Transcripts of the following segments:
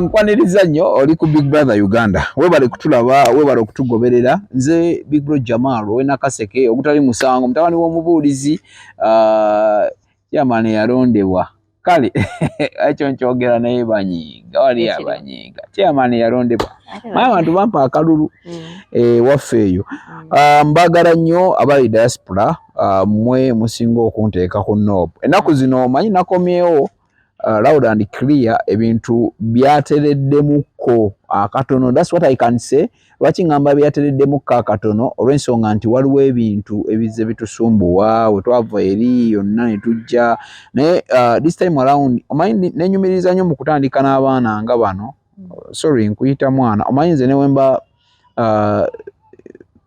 Nkwaniriza nnyo oli ku Big Brother Uganda. Webale kutulaba, webale okutugoberera. Nze Big Bro Jamal wena Kaseke ogutali musango mutawani w'omubuulizi yamane yalondewa. Kale ekyo nkyogera naye banyiga wali abanyiga. Yamane yalondewa. Maya bantu bampa akalulu waffe eyo. Mbagala nnyo abali diaspora mwe musinga okunteeka ku nob. Ennaku zino manyi nakomyewo loud and clear ebintu byatereddemuko akatono. That's what I can say. Lwaki ngamba byatereddemuko akatono olw'ensonga nti waliwo ebintu ebize bitusumbuwa we twava eri yonna ne tujja naye this time around omanyi nenyumiriza nnyo mu kutandika n'abaana nga bano. Sorry nkuyita mwana omanyi nze ne wemba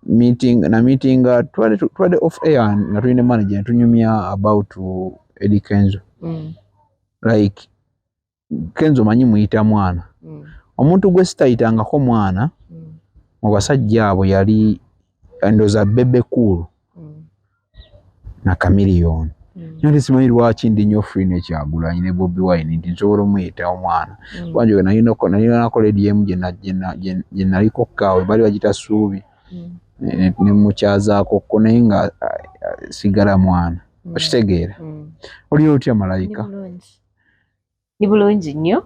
meeting twade off air nga tulina manager tunyumya about Eddie Kenzo. Like Kenzo manyi muyita mwana. Omuntu gwe sitayitangako mwana mu basajja abo yali endoza bebe cool na Chameleone. Nyo simanyi lwaki ndi nnyo free ne Kyagulanyi ne Bobi Wine nti nsobola omuyita omwana. Wanjo nalina ko DM gye naliko kaawe bali bagita Suubi ne mukyazaako ko naye nga sigala mwana. Okitegeera. Oli otya Malayika? Ni bulungi nnyo.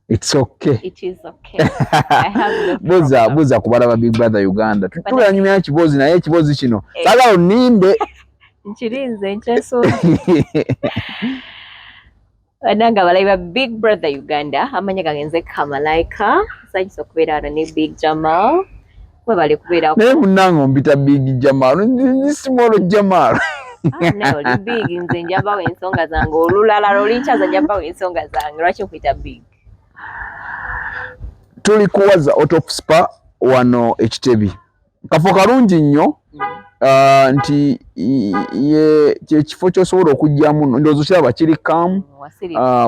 It's okay. It is okay. I have no problem. Buza kubalaba Big Brother Uganda. Tulanyumya kibozi naye kibozi kino. Sala onimbe. Nchirinze ncheso. Ananga balaiba Big Brother Uganda. Amanya gangenze Kamalaika. Sajisa kubeera ne Big Jamal. Mwe bali kubeera ko. Ne munango mbita Big Jamal. Ni small Jamal. Na oli big nze njaba wensonga zange olulala lolinchaza njaba wensonga zange lwaki nkwita big. Tuli kuwaza out of spa wano Ekitebi. Kafo kalungi nnyo nti ye kifo kyosobola okujjamu ndozo kiraba kiri kam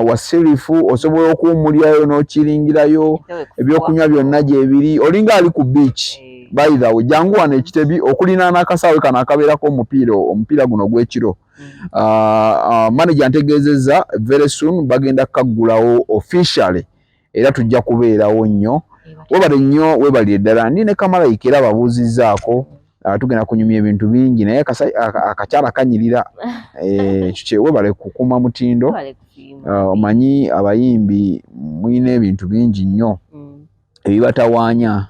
wasirifu osobola okuwumulyayo n'okiringirayo ebyokunywa byonna gyebiri olinga ali ku beach. By the way, jangu wano Ekitebi okulina n'akasaawe kana akabeerako omupiira guno gw'ekiro. Manager antegeezezza very soon bagenda kaggulawo officially era tujja kubeerawo nnyo. Webale nnyo webalire ddala ndi ne Kamalaika era babuuzizzaako tugenda kunyumya ebintu bingi naye akakyala kanyirira kye webale kukuma mutindo. Omanyi abayimbi mwine ebintu bingi nnyo ebibatawaanya.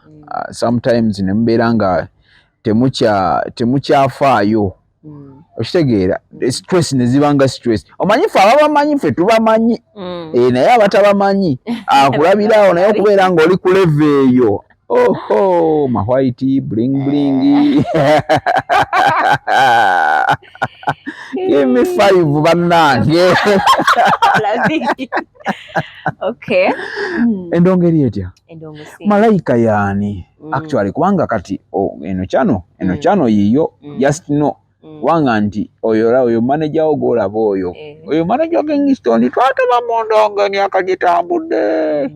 Sometimes nembeera nga temukyafaayo. Okitegeera stress nezibanga stress. Omanyi fe ababamanyi fe tubamanyi naye abatabamanyi akulabiraawo naye okubeera nga oli ku level eyo. Oh ma white bling bling. Give me 5 bannange. Okay. Endongeri etya? Malayika yani. Actually kubanga kati eno chano yiyo just know wanga nti oyo manager ogolaba oyo manager Kingston twataba mondongo ni akagitambudde.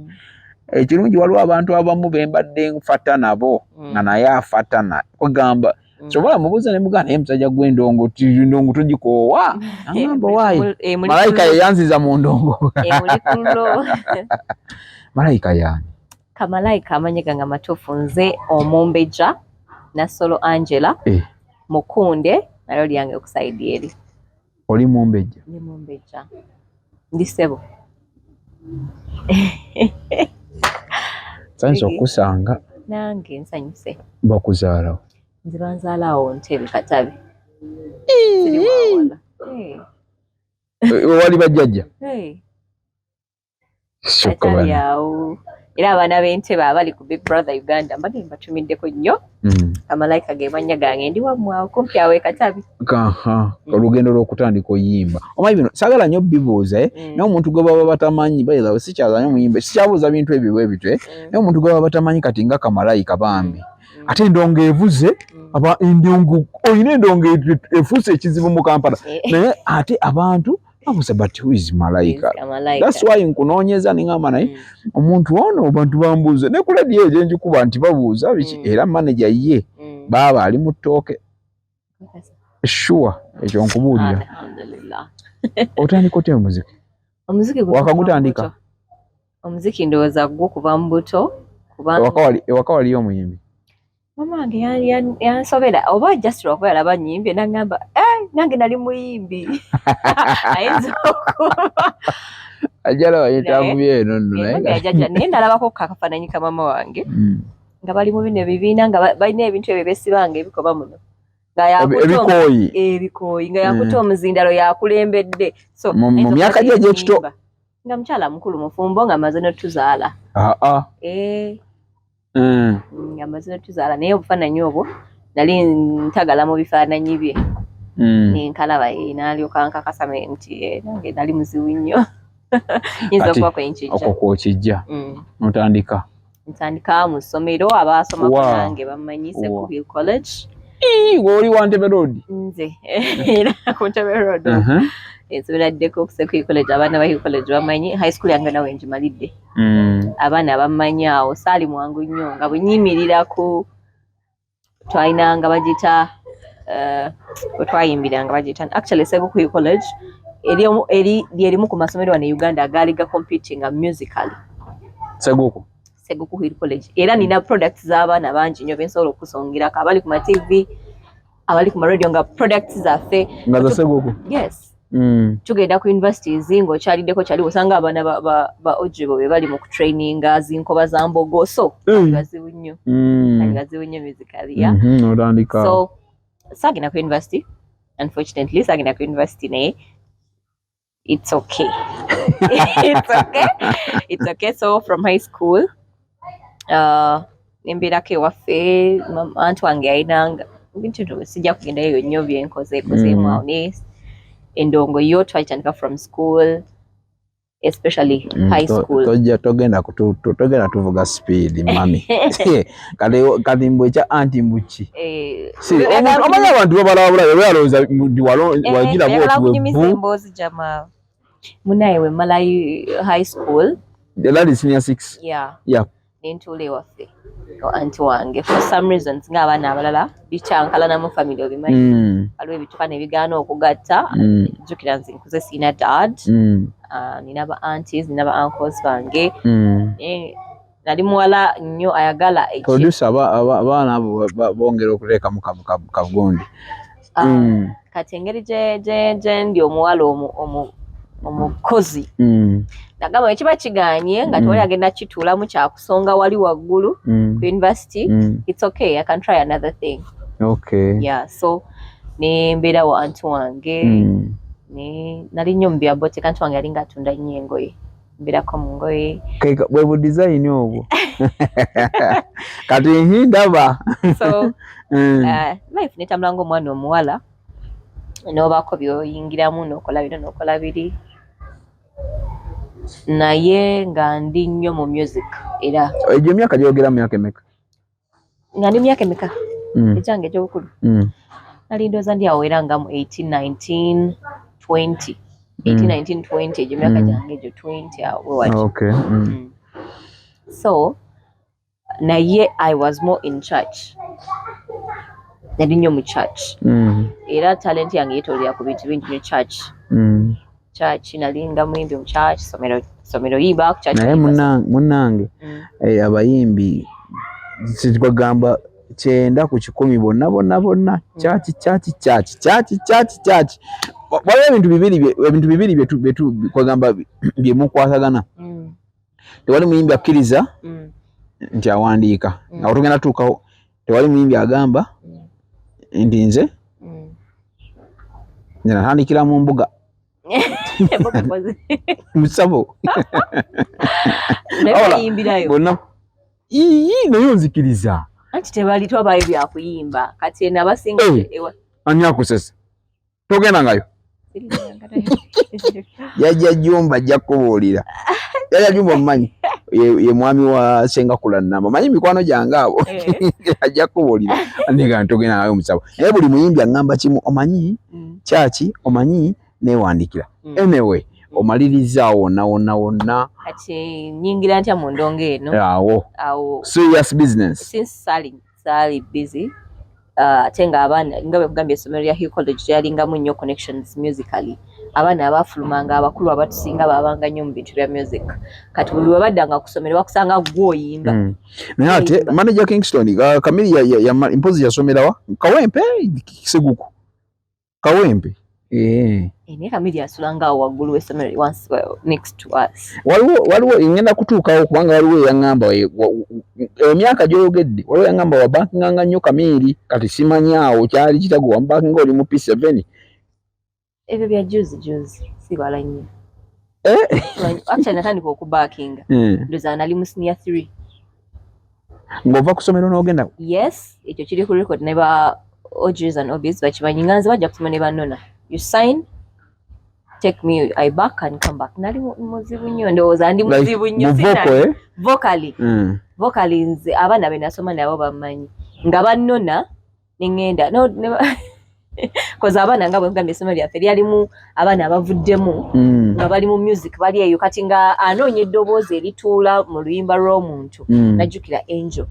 Ekirungi waliwo abantu abamu bembadde nfata nabo nga naye afatana ogamba sobola mubuuza ne mugana naye musajja gw'endongo tugikoowa agamba waayi Malayika yeyanziza mu ndongo. Malayika yani Kamalaika amanyika nga matuufu nze Omumbejja Nasolo Angela Mukunde nalo lyange okusaidi eri. Oli Mumbejja? Ni Mumbejja. Ndi Ssebo. Sanso okusanga. Nange nsanyuse. Bakuzaalawo? Nze banzaalawo Ntebe Katabi. Wali bajjajja? Katabi awo. Era abaana b'Entebe abali ku Big Brother Uganda mbadde mbatumiddeko nnyo. Kamalaika ge mannya gange ndi wammwe awo kumpi awo e Katabi. Olugendo lw'okutandika oyimba. Omanyi bino saagala nnyo bibuuza naye omuntu gwe baba batamanyi bayirawo sikyaza nnyo muyimbe sikyabuuza bintu ebyo bwe bitwe naye omuntu gwe baba batamanyi kati nga Kamalaika bambi. Ate endongo evuze olina endongo efuuse ekizibu mu Kampala naye ate abantu babuuza but who is Malayika? That's why nkunoonyeza ningamba naye omuntu ono abantu bambuuza ne ku ledi eyo njikuba nti babuuza biki era manager ye baba ali mu ttooke. Sure ekyo nkubuulira. Otandika otya omuziki? Omuziki wakagutandika? omuziki ndowooza gwo kuva mu buto ewaka waliyo omuyimbi mama wange yansobera oba just lwakuba yalaba nnyimbi n'aŋŋamba nange nali muyimbi ayinza okuba ajala wayetavubye eno nno naye nalabako kakafaananyi ka mama wange nga bali mu bino ebibiina nga balina ebintu ebyo besibanga ebikoba muno ebikooyi nga yakuta omuzindalo yakulembedde so mu myaka gye egy'ekito nga mukyala mukulu mufumbo nga amaze n'otuzaala nga amaze n'otuzaala naye obufaananyi obwo nali ntagala mu bifaananyi bye nenkalaba n'alyoka nkakasame nti nange nali muzibu nnyo yinza okuba kwenkijja okwo kwokijja ntandika mu ssomero abaasomako nange bamanyise ku Hill College oli wa Ntebe Road nze era ku Ntebe Road ensomeraddeko ku Hill College abaana ba Hill College bamanyi high school yange nawe ngimalidde abaana bamanyi awo saali mwangu nnyo nga bwe nyimirira ku twalinanga bagita bwe twayimbiranga bagita actually Seguku Hill College erimu ku masomero wano e Uganda agaali ga competing musically Seguku Hill College era nina products z'abaana bangi nnyo bensobola okusongirako abali ku ma TV abali ku ma radio nga products zaffe nga za Seguku yes tugenda ku universities ng'okyaliddeko kyali osanga abaana ba ojibo be bali mu kutraininga zinkoba za mbogo so bazibu nnyo musically so sagenda ku university unfortunately sagenda ku university naye it's okay it's okay so from high school nembeerako ewaffe anti wange yayinanga bintu sijja kugendayo nnyo byenkozeemu awo naye endongo yo twayitandika from school especially high school togenda tuvuga speed mami kati mbwe kya anti mbuki omanyi abantu babalabula balowooza ndi wagira emboozi jamaa munaye we malayo high school that is senior 6 yeah nentuula ewaffe anti wange for some reasons ng'abaana abalala bikyankalana mu family obimanyi waliwo ebituka ne bigaana okugatta jjukira nze nkuze siina dad nina ba aunties nina ba uncles bange nali muwala nnyo ayagala producer abaana abo bongera okuteeka mu kagundi kati engeri gye ndi omuwala omukozi nagamba ekiba kiganye nga tewali agenda kituulamu kyakusonga wali waggulu ku university it's okay I can try another thing yeah so nembeera wa anti wange nali nnyo mu bya boteka anti wange yali nga atunda nnyo engoye mbeerako mu ngoye bwe bu design obwo kati ndaba so life netambula ng'omwana omuwala n'obaako byoyingiramu n'okola bino n'okola biri naye nga ndi nnyo mu music era egyo myaka gyogera myaka emeka nga ndi myaka emeka ekyange ekyobukulu nali ndooza ndi awo era nga mu 18 19 20 egyo myaka gyange egyo 20 awo wewati so naye I was more in church nali nnyo mu church era talent yange yetoolera ku bintu bingi mu church nali nga muyimbi mu church somero yimba ku church naye munnange abayimbi sigamba 9 ku 10 bonna church waliwo ebintu bibiri byetu kwagamba byemukwatagana tewali muyimbi akkiriza nti awandiika nga tugenda tuukaho tewali muyimbi agamba nti nze natandikira mu mbuga musabo bonna naye onzikiriza anti tebali twabayo byakuyimba kati ena abasinga ani akusesa togenda ngayo yajja jumba ajja kubuulira yajja jumba omumanyi ye mwami wa Sengakula Namba manyi mikwano gyange abo ajja kubuulira ndega ntogenda ngayo musabo naye buli muyimbi aŋŋamba kimu omanyi kyaki omanyi neewandikira anyway omaliriza wonna kati nyingira ntya mu ndongo eno awo serious business since sali busy ate nga abaana nga bwe kugambye essomero lya Hill College lyalingamu nnyo connections musically abaana abafulumanga abakulu abatusinga babanga nnyo mu bintu bya music kati buli wabaddanga kusomera bakusanga gwoyimba naye ate manager Kingston Kamili ya impozi yasomera wa Kawempe Seguku Kawempe ne Kamili yasulanga waggulu w'essomero once next to us waliwo ingenda kutuukawo kubanga waliwo yangamba emyaka gy'oyogedde waliwo yangamba wa bankinganga nnyo Kamili kati simanyaawo kyali kitago wa bankinga oli mu P7 ebyo bya juzi sibala nnyo actually natandika okubakinga ndoza nali mu senior 3 ng'ova ku ssomero n'ogenda yes ekyo kiri ku record ne ba OGs and OBs bakimanyi nganze bajja kusoma ne bannona you sign take me I back and come back nali muzibu nnyo ndowooza ndi muzibu nnyo sinali vocally nze abaana be nasoma nabo bamanyi nga bannona nengenda koza abaana nga bwe ngambye essomero lyaffe lyalimu abaana abavuddemu nga bali mu music bali eyo kati nga anoonya eddoboozi erituula mu luyimba lw'omuntu najjukira Angel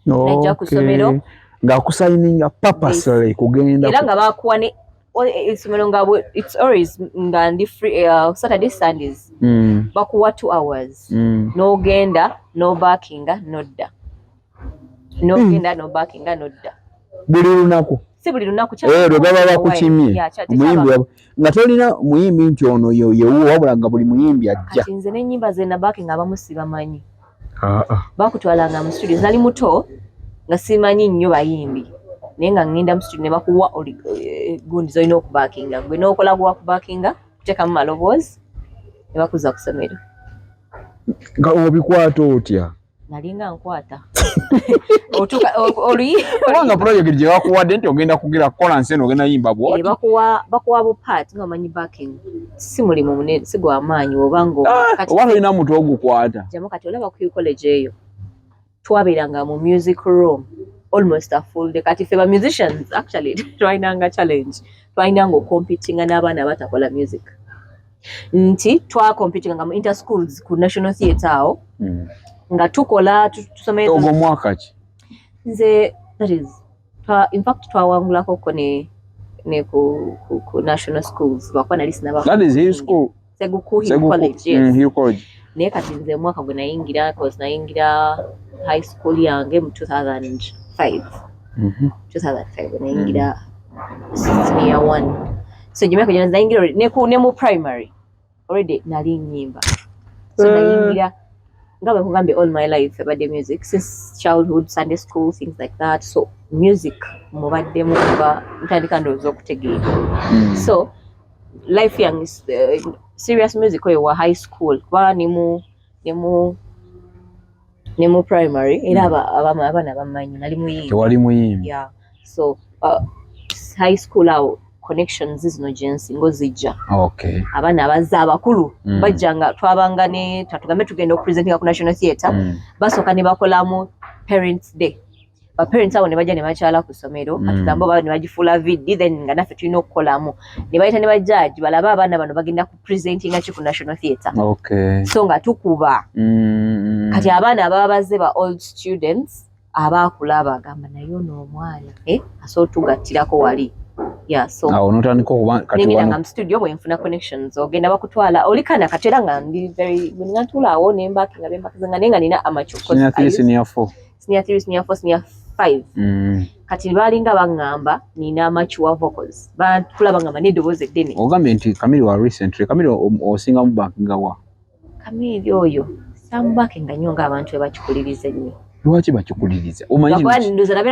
najja ku ssomero ng'akusayininga purposely kugenda era nga bakuwa ne essomero nga it's always nga ndi free Saturday Sundays bakuwa 2 hours n'ogenda n'obaakinga n'odda n'ogenda n'obaakinga n'odda buli lunaku si buli lunaku lwe baba bakukimye muyimbi nga tolina muyimbi nti ono yewuwo wabula nga buli muyimbi ajja kati nze n'ennyimba ze nabaki nga abamu sibamanyi bakutwalanga mu studio nali muto nga simanyi nnyo bayimbi naye nga ngenda mu studio ne bakuwa gundi zolina okubakinga gwe n'okola gwa kubakinga kuteekamu maloboozi ne bakuza ku ssomero nga obikwata otya nalinga nkwata kubanga project gye bakuwadde nti ogenda kugira kolansi eno ogenda yimba bwoti bakuwa bupaati nga omanyi backing si mulimu munene si gw'amaanyi obanga oba tolina muntu ogukwata jamu kati olaba ku college eyo twabeeranga mu music room almost a full day kati ffe ba musicians actually twalinanga challenge twalinanga okompitinga n'abaana abatakola music nti twakompitinganga mu interschools ku National Theatre awo nga tukola tusomera ogwo mwaka ki nze that is in fact twawangulako ko ne ku national schools bakwa nali sinaba that is high school Seguku college yes Hill college naye kati nze mwaka gwe nayingira cause nayingira high school yange mu 2005 2005 nayingira senior 1 so jimeka jana nayingira ne mu primary already nali nyimba so nayingira ngabe kugambye all my life about the music since childhood Sunday school things like that so music mubadde mu kuba ntandika ndozo okutegeera so life young is serious music wa high school kuba ni mu primary era abana bamanyi nali muyimbi tewali muyimbi yeah so high school awo connections zino jensi ngo zijja okay abana abazza abakulu bajjanga twabanga ne tatugambe tugenda okupresentinga ku National Theatre basoka ne bakolamu parents day ba parents abo ne bajja ne bakyala ku ssomero atugambo ba ne bagifula vidi then nga naffe tulina okukolamu ne bayita ne bajjaji balaba abaana bano bagenda ku presentinga ki ku National Theatre okay so nga tukuba kati abaana ababa bazze ba old students abakulaba agamba nayo n'omwana aso tugattirako wali yeah so notandika okuba kati wano mu studio bwe nfuna connections ogenda bakutwala olikana katera nga ndi very ngatulawo ne mbakinga bembakiza nenga nina amateur senior 3 senior 4 senior 4 senior 5 kati balinga bangamba nina amateur vocals batulaba ngamba nedoboozi eddene ogambye nti Kamili wa recently Kamili osinga mu bankinga wa Kamili oyo sambakinga nnyo nga abantu bakikuliriza nnyo lwaki bakikuliriza omanyi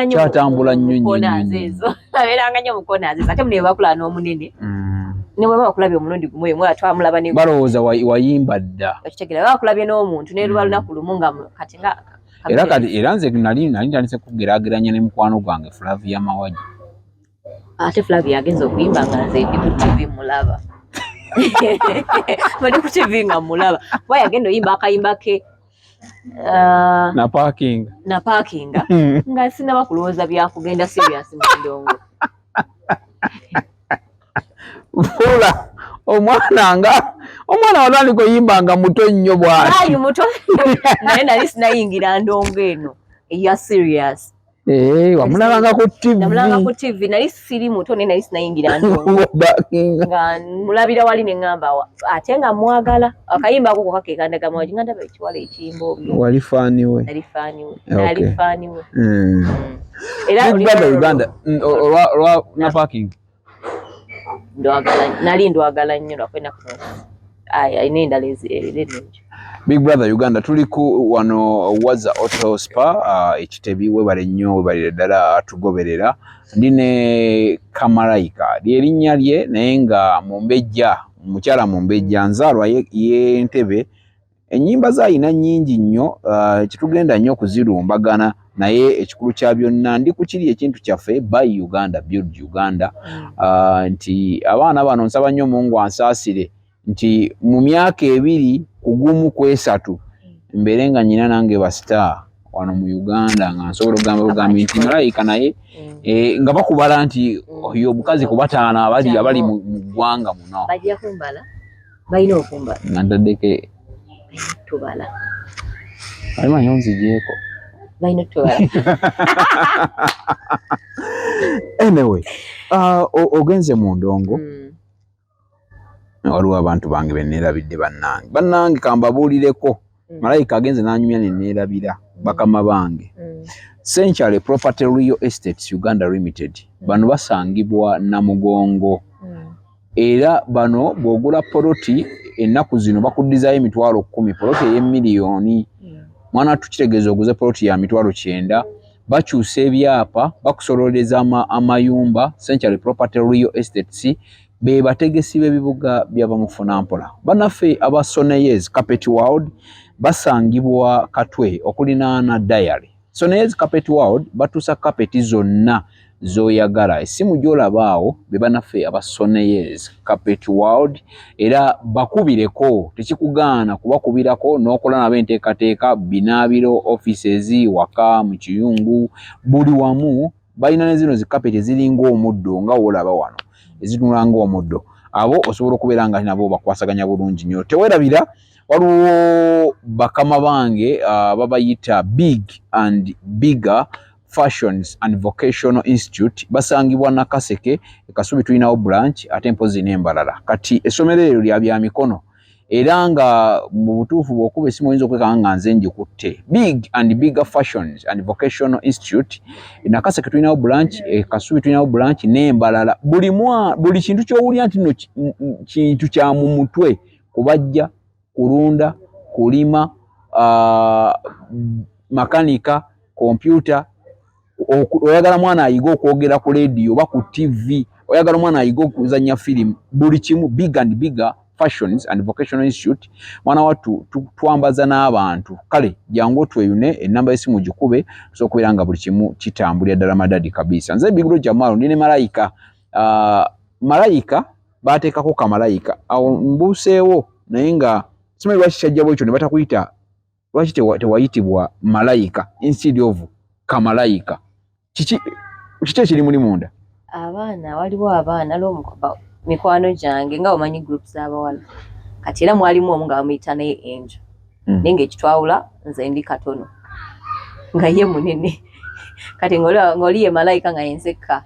kyatambula nnyo abeeranga nnyo mu corners ate mune bakula n'omunene ne bwe bakulabye omulundi gumu oyo mwe twamulaba ne balowooza wayimba dda bakitegera bakulabye n'omuntu ne luba lunaku lumu nga kati nga era nze nali ntandise kugeraageranya ne mukwano gwange Flavia Mawaji ate Flavia agenza okuyimba nga nze ndi ku TV mulaba bali ku TV nga mulaba bwe yagenda oyimba akayimba ke na parking nga sinaba kulowooza byakugenda serious mu ndongo fula omwana wano kuyimba nga muto nnyo bwati muto naye nali sinayingira ndongo eno eya serious wamulabanga ku TV. Namulanga ku TV nali siri muto ne nali sinayingira ndongo. Nga mulabira wali ne ngamba ate nga mwagala akayimba ko kakekandaga mwaji nga ndaba ekiwala ekiyimbo. Wali fani we. Nali fani we. Era Uganda na parking. Nali ndwagala nnyo lwakwenda kuno. Ayina lezi. Big Brother Uganda tuliku wano waza auto spa ekitebi webale nnyo webale ddala tugoberera ndine Kamalaika lyerinnya lye naye nga Mumbejja mukyala Mumbejja nzaalwa ye Ntebe ennyimba zayina nnyingi nnyo kitugenda nnyo kuzirumbagana naye ekikulu kya byonna ndi ku kiri ekintu kyaffe by Uganda build Uganda nti abaana bano nsaba nnyo Mungu ansaasire nti mu myaka 2 kugumu kwesatu mbere nga nyina nange ba star wano mu Uganda nga nsobola okugamba nti Malaika naye nga bakubala nti oyo omukazi kubataana abali mu ggwanga muno bajja kumbala bayina okumbala nandadeke tubala ayima nyonzigyeko bayina tubala anyway ogenze mu ndongo waliwo abantu bange beneerabidde bannange kambabuulireko Malaika agenze n'anyumya neneerabira bakama bange Century Property Real Estates Uganda Limited bano basangibwa Namugongo era bano bwogula poloti ennaku zino bakuddizayo emitwalo 10 poloti ey'emiliyoni mwana tukitegeeza oguze poloti ya mitwalo 9 bakyusa ebyapa bakusololeza amayumba Century Property Real Estates be bategesi b'ebibuga by'abamufuna mpola banaffe aba Sonayes Carpet World basangibwa Katwe okulinaana Diary Sonayes Carpet World batusa carpet zonna zoyagala esimu gyolabaawo be banaffe aba Sonayes Carpet World era bakubireko tekikugaana kubakubirako n'okola nabo enteekateeka binaabiro offices waka mu kiyungu buli wamu balina ne zino zi carpet ziringa omuddo nga wolaba wano ezitunulanga omuddo abo osobola okubeera nga nabo bakwasaganya bulungi nnyo tewerabira waliwo bakama bange babayita Big and Bigger Fashions and Vocational Institute basangibwa Nakaseke Kasubi tulinawo branch ate mpozi n'embalala kati essomero eryo lya bya mikono era nga mu butuufu bw'okuba esimu oyinza okwekanga nga nze njikutte Big and Bigger Fashions and Vocational Institute Nakaseke tulinawo branch Kasubi tulinawo branch n'embalala buli kintu ky'owulira nti nno kintu kya mu mutwe kubajja kulunda kulima makanika computer oyagala mwana ayiga okwogera ku radio oba ku TV oyagala mwana ayiga okuzannya film buli kimu Big and Bigger Fashions and Vocational Institute mwana watu twambaza n'abantu kale jangu tweyune enamba y'essimu gikube so kubeera nga buli kimu kitambulira ddala madadi kabisa nze Big Bro Jamal ndine Malaika bateekako Kamalaika awo mbuuseewo naye nga simanyi lwaki kyajjabo ekyo ne batakuyita lwaki tewayitibwa Malaika instead of Kamalaika kiki ekiri muli munda abaana waliwo abaana lw'omukuba mikwano gyange nga omanyi groups z'abawala kati era mwalimu omu nga bamuyita naye Angel naye ng'ekitwawula nze ndi katono nga ye munene kati ng'oli ye Malaika nga yenseka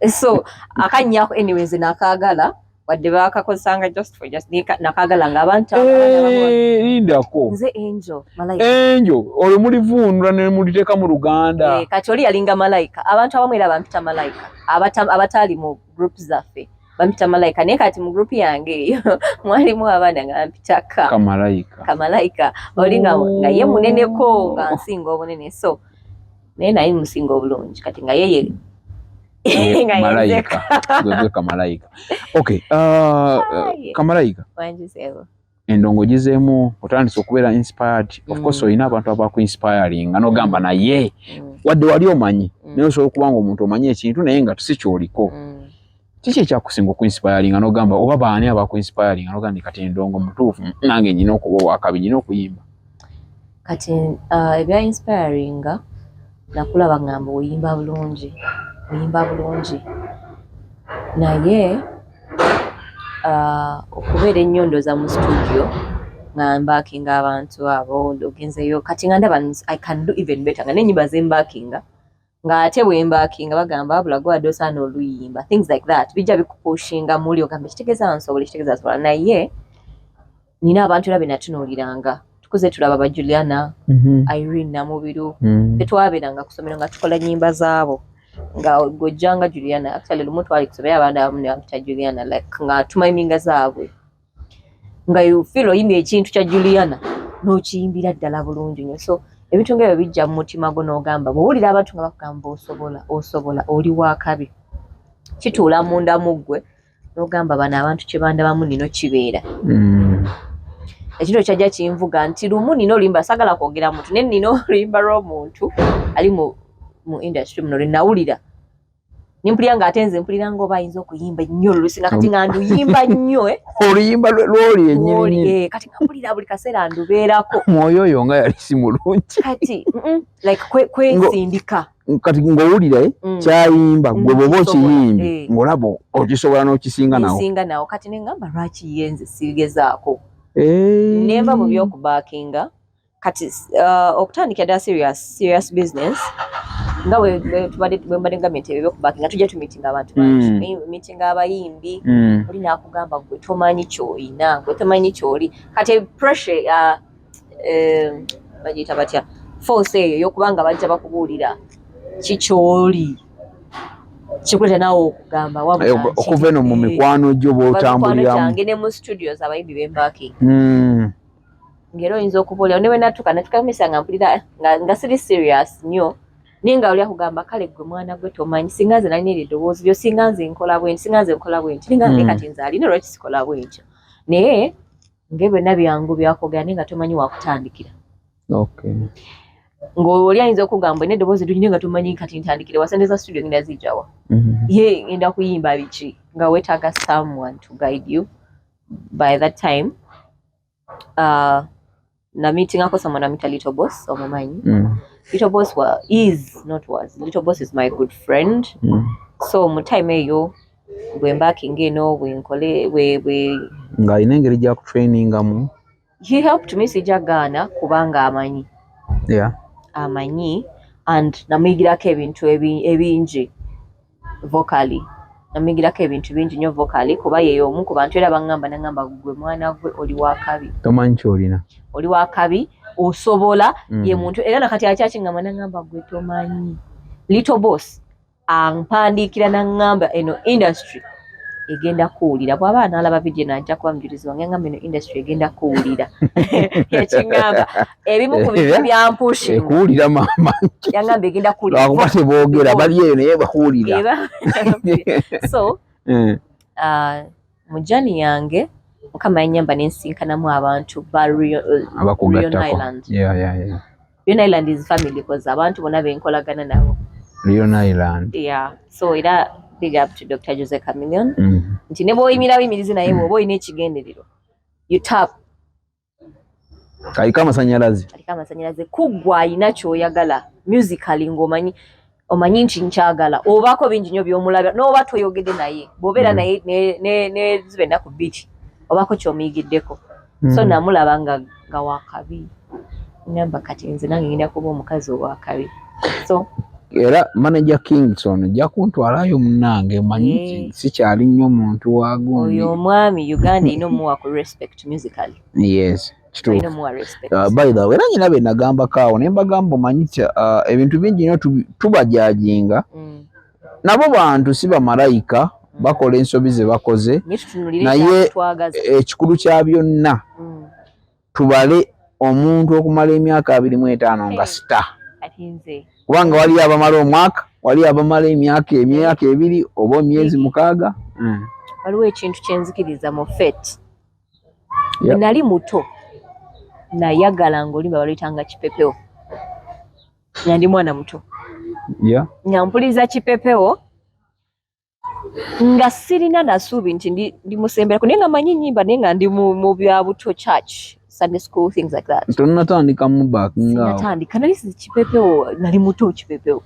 so akanyako anyways nakaagala wadde bakakozesanga just nakagala nga abantu lindako nze Angel Malaika olwo mulivundula ne muliteeka mu Luganda kati oli yalinga Malaika abantu abamu era bampita Malaika abataali mu group zaffe bampita Malaika naye kati mu group yange eyo mwalimu abaana nga bampita Kamalaika oli nga ye muneneko nga nsinga obunene so naye naye musinga obulungi kati nga yeye Kamalaika gwe Kamalaika okay Kamalaika endongo gizeemu otandise okubeera inspired of course olina abantu abaku inspiring nga nogamba naye wadde wali omanyi naye osobola okubanga omuntu omanyi ekintu naye nga tusikyoliko kiki ekyakusinga okuinspiring nga nogamba oba baani abaku inspiring nga nogamba kati endongo mutuufu nange nyina okuba owakabi nyina okuyimba kati ebya inspiring nakulaba ngamba oyimba bulungi naye okubeera ennyondo za mu studio nga mbaakinga abantu abo ogenzeyo kati nga ndaba I can do even better nga n'ennyimba ze mbaakinga nga ate bwembakinga bagamba abula gwadde osaana oluyimba, things like that bijja bikupushinga muli ogamba kitegeeza nsobola kitegeeza nsobola. Naye nina abantu era be natunuuliranga tukuze tulaba ba Juliana, Irene Namubiru, tetwabeeranga ku ssomero nga tukola nnyimba zaabo nga gojjanga Juliana, actually lumu twali kusomera abaana abamu ne bampita Juliana like nga tumayiminga zaabwe nga you feel oyimbye ekintu kya Juliana n'okiyimbira ddala bulungi nnyo. So ebintu ng'ebyo bijja mu mutima gwo n'ogamba bw'owulira abantu nga bakugamba osobola oli wa kabi kituula munda mu ggwe n'ogamba bano abantu kye bandabamu nino kibeera. Ekiro kyajja kinvuga nti lumu nina oluyimba sagala kwogera muntu naye nina oluyimba lw'omuntu ali mu industry muno lwe nawulira nimpulira ng'ate nze mpulira ng'oba ayinza okuyimba ennyo olusinga kati nga nduyimba nnyo oluyimba lwoli ennyini kati nga mpulira buli kaseera ndubeerako mwoyo oyo nga yali si mulungi kati like kwesindika kati ng'owulira kyayimba gwe bw'oba okiyimbi ng'olaba okisobola n'okisinga nawo kati ne ngamba lwaki yenze sigezaako nenva mu byokubaakinga kati okutandikira ddala serious business nga bwembadde gavumenti ebyokubaakinga tujja tumitinga abantu bangi mitinga abayimbi oli naakugamba gwe tomanyi ky'olina gwe tomanyi ky'oli kati pressure bagiyita batya force eyo y'okubanga bajja bakubuulira kikyoli kikuleta naawe okugamba okuva eno mu mikwano gyo b'otambuliramu kyange ne mu studios abayimbi b'embaakinga ngero oyinza okubuulira ne bwe natuuka natukamisa nga mpulira nga siri serious nnyo naye nga oli akugamba kale gwe mwana gwe tomanyi singa nze nalina eryo eddoboozi lyo singa nze nkola bwe nti singa nze nkola bwe nti ninga kati nze alina olwaki sikola bwe ntyo naye ng'ebyonna byangu byakwogera naye nga tomanyi wakutandikira ng'oli ayinza okugamba olina eddoboozi lyonyine nga tomanyi kati ntandikire wasendeza studio ngenda zijjawa ye ngenda kuyimba biki nga weetaaga someone to guide you. By that time na meetingako someone amita Little Boss omumanyi Little Boss Little Boss is my good friend so mu time eyo bwembakinga eno bwenkole nga alina engeri gyakutrainingamu he helped me sijagaana kubanga amanyi and namuyigirako ebintu ebingi vocally namuyigirako ebintu bingi nnyo vocally kuba yeyo omu ku bantu era nangamba gwe mwana gwe oli wa kabi tomanyi ky'olina oli wa kabi osobola ye muntu era nakati akyakingamba nangamba gwe tomanyi Little Boss ampandiikira nangamba eno industry egenda kuwulira bw'aba anaalaba video najja kuba mujulizi wange ngamba eno industry egenda kuwulira yakingamba ebimu ku bintu byampushi kuwulira mama yangamba egenda kuwulira lwakuba teboogera bali eyo naye bakuwulira so mu jani yange mukama yanyamba nensinkanamu abantu ba Rion Island. Rion Island is family because abantu bonna benkolagana nabo Rion Island. So era big up to Dr. Jose Chameleon. Nti ne bw'oyimira buyimirizi naye bw'oba olina ekigenderero you tap kaliko amasannyalaze kuggwa alina ky'oyagala musically ng'omanyi nti nkyagala obaako bingi nnyo by'omulabira n'oba toyogedde naye bw'obeera naye ne ziba ennaku bbiri obaako ky'omuyigiddeko so namulaba nga wakabi ngamba kati nze nange ngenda kuba omukazi owakabi so era manager Kingston ajja kuntwalayo munnange manyi sikyali nnyo omuntu wagundi oyo omwami Uganda ino muwa ku respect musically yes by the way era nyina be nagamba kaawo ne mbagamba omanyi ebintu bingi nnyo tubajajinga nabo bantu si bamalayika bakola ensobi ze bakoze naye ekikulu kya byonna tubale omuntu okumala emyaka 25 nga sita kubanga wali abamala omwaka wali abamala emyaka 2 oba emyezi 6 waliwo ekintu kyenzikiriza mu fete nali muto nayagala ng'olimba baluyitanga kipepeo nga ndi mwana muto nga mpuliriza kipepeo nga sirina nasuubi nti ndi musemberako naye nga manyi nnyimba naye nga ndi mu bya buto church Sunday school things like that tonatandika mu back nga natandika nali si kipepeo nali muto kipepeo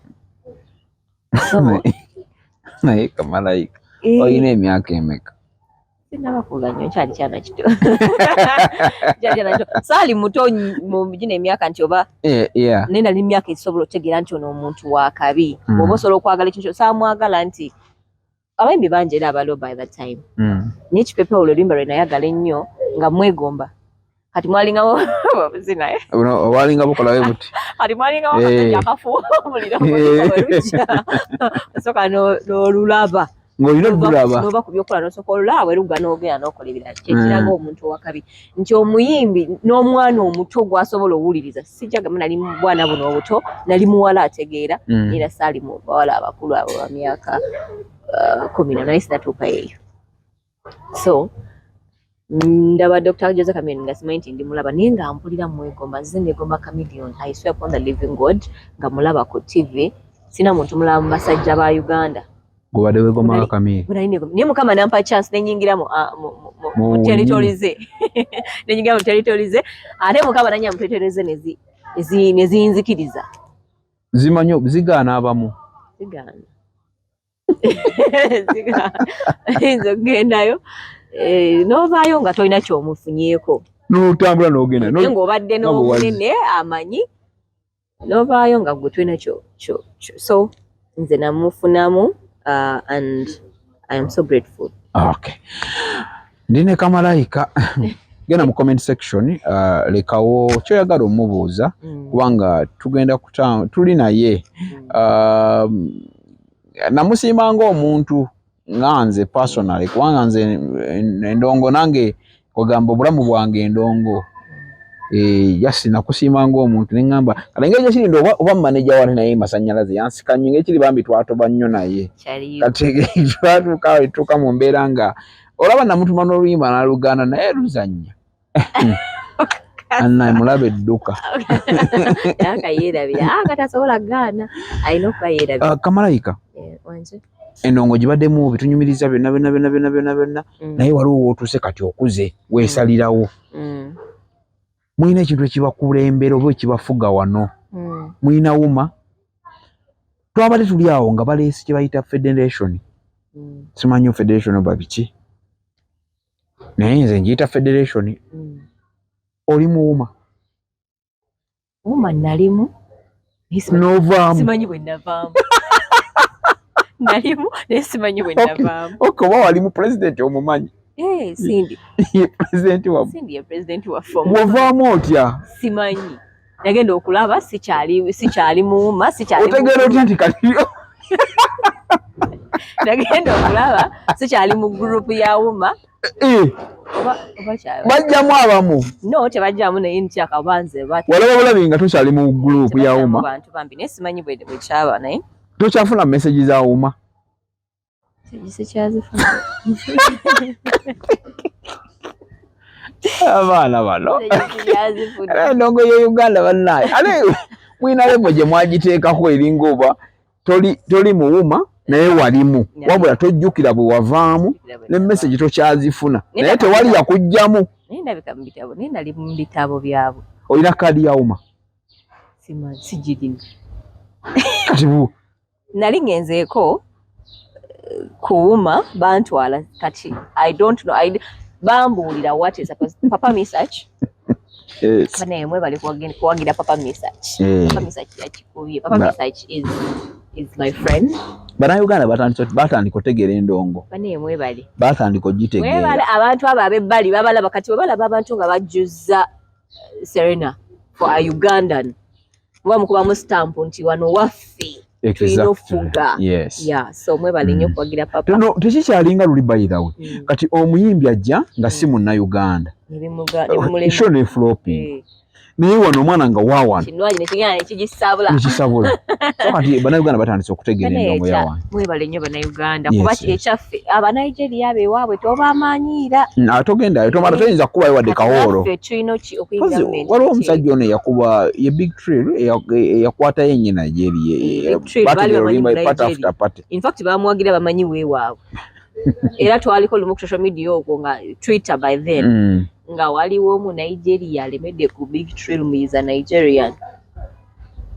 naye Kamalaika oyina emyaka emeka sinabakula nnyo kyali kyana kito saali muto mu gino emyaka nti oba naye nali emyaka esobola otegeera nti ono omuntu wa kabi oba osobola okwagala ekyo saamwagala nti abayimbi bangi era abaliwo by that time naye kipepe olwo oluyimba lwe nayagala ennyo nga mwegomba kati mwalingawo zinaye walinga bukolawe buti kati mwalingawo akasajja akafuumulira olujja osooka n'olulaba ng'olina olulaba noba ku byokola n'osooka olulaba weruga n'ogenda n'okola ebirala kyekiraga omuntu owakabi nti omuyimbi n'omwana omuto gwasobola owuliriza sijjagamba nali mu bwana buno obuto nali muwala ategeera era saali mu bawala abakulu abo ba myaka 10 naye sinatuuka eyo so ndaba Dr. Joseph Kamini nga simanyi nti ndi mulaba naye nga mpulira mwegomba nze negomba Chameleon I swear upon the living God nga mulaba ku TV sina muntu mulaba mu basajja ba Uganda gobadde wegomba Kamini naye Mukama nampa chance nenyingira mu territory ze nenyingira mu territory ze ate Mukama nanya mu territory ze nezinzikiriza zimanyo zigaana abamu zigaana inzo gendayo novaayo nga tolina kyomufunyeeko n'otambula n'ogenda naye ng'obadde n'omunene amanyi novaayo nga gwe tolina kyo so nze namufunamu and I am so grateful. Okay. Ndine Kamalaika genda mu comment section lekawo kyoyagala omubuuza kubanga tugenda tuli naye namusiimanga omuntu nganze personally kubanga nze endongo nange ogamba obulamu bwange endongo yasi nakusiimanga omuntu nengamba alengeje kiri ndo oba manager wali naye masanyalaze yansikanye ngekiri bambi twatoba nnyo naye kati twatuka mu mbeera nga olaba namutuma n'oluyimba n'aluganda naye luzanya anna mulabe edduka akayerabira akatasobola gaana ayina okukayerabira Kamalaika endongo gibaddemu bitunyumiriza byonna naye waliwo wootuuse kati okuze weesalirawo mwina ekintu ekibakulembera oba ekibafuga wano mwina wuma twabadde tuli awo nga baleese kye bayita federation simanyi federation oba biki naye nze ngiyita federation oli muwuma wuma nalimu novaamu simanyi bwe navaamu nalimu naye simanyi bwe navaamu oba wali mu president omumanyi Sindi president wa Sindi ya president wa wavaamu otya simanyi nagenda okulaba sikyali muwuma sikyali otegeera otya nti kati nagenda okulaba sikyali mu group ya wuma bajjamu abamu no tebajjamu naye ntyakabanze walaba bulabi nga tokyali mu group ya wuma abantu bambi naye simanyi bwe kyaba naye tokyafuna message za wuma abaana bano endongo ye Uganda bannaye ale mwina lebo gye mwagiteekako eringa oba toli muwuma naye walimu wabula tojjukira bwe wavaamu ne message tokyazifuna naye tewali yakugjamu naye nali mu bitabo byabwe olina kaadi ya wuma sijirina kati nali ngenzeeko kuwuma bantwala kati I don't know bambuulira what is papa research bane mwe bali kuwagira papa research papa research yakikubye papa research is my friend bana Uganda batandika otegeera endongo bane mwe bali batandika ogitegeera mwe bali abantu abo abebbali babalaba kati balaba abantu nga bajjuza Serena for a Ugandan muba mu stamp nti wano waffe tuinofuga so mwe bali nnyo kuwagira papa no tekikyalinga luli by the way kati omuyimbi ajja nga si munna Uganda isho ne flopping naye wano omwana nga wawana kinwaji nekigenda nekigisabula kati bana Uganda batandise okutegeera endongo yawange mwe bali nnyo bana Uganda kuba kyekaffe aba Nigeria abeewaabwe tobamanyiira togendayo tomala toyinza kukubayo wadde kawoolo waliwo omusajja ono eyakuba ye big trail eyakwatayo ennyo Nigeria in fact bamuwagira bamanyi weewaabwe era twaliko lumu ku social media okwo nga Twitter by then nga waliwo mu Nigeria alemedde ku big trail muyiza Nigerian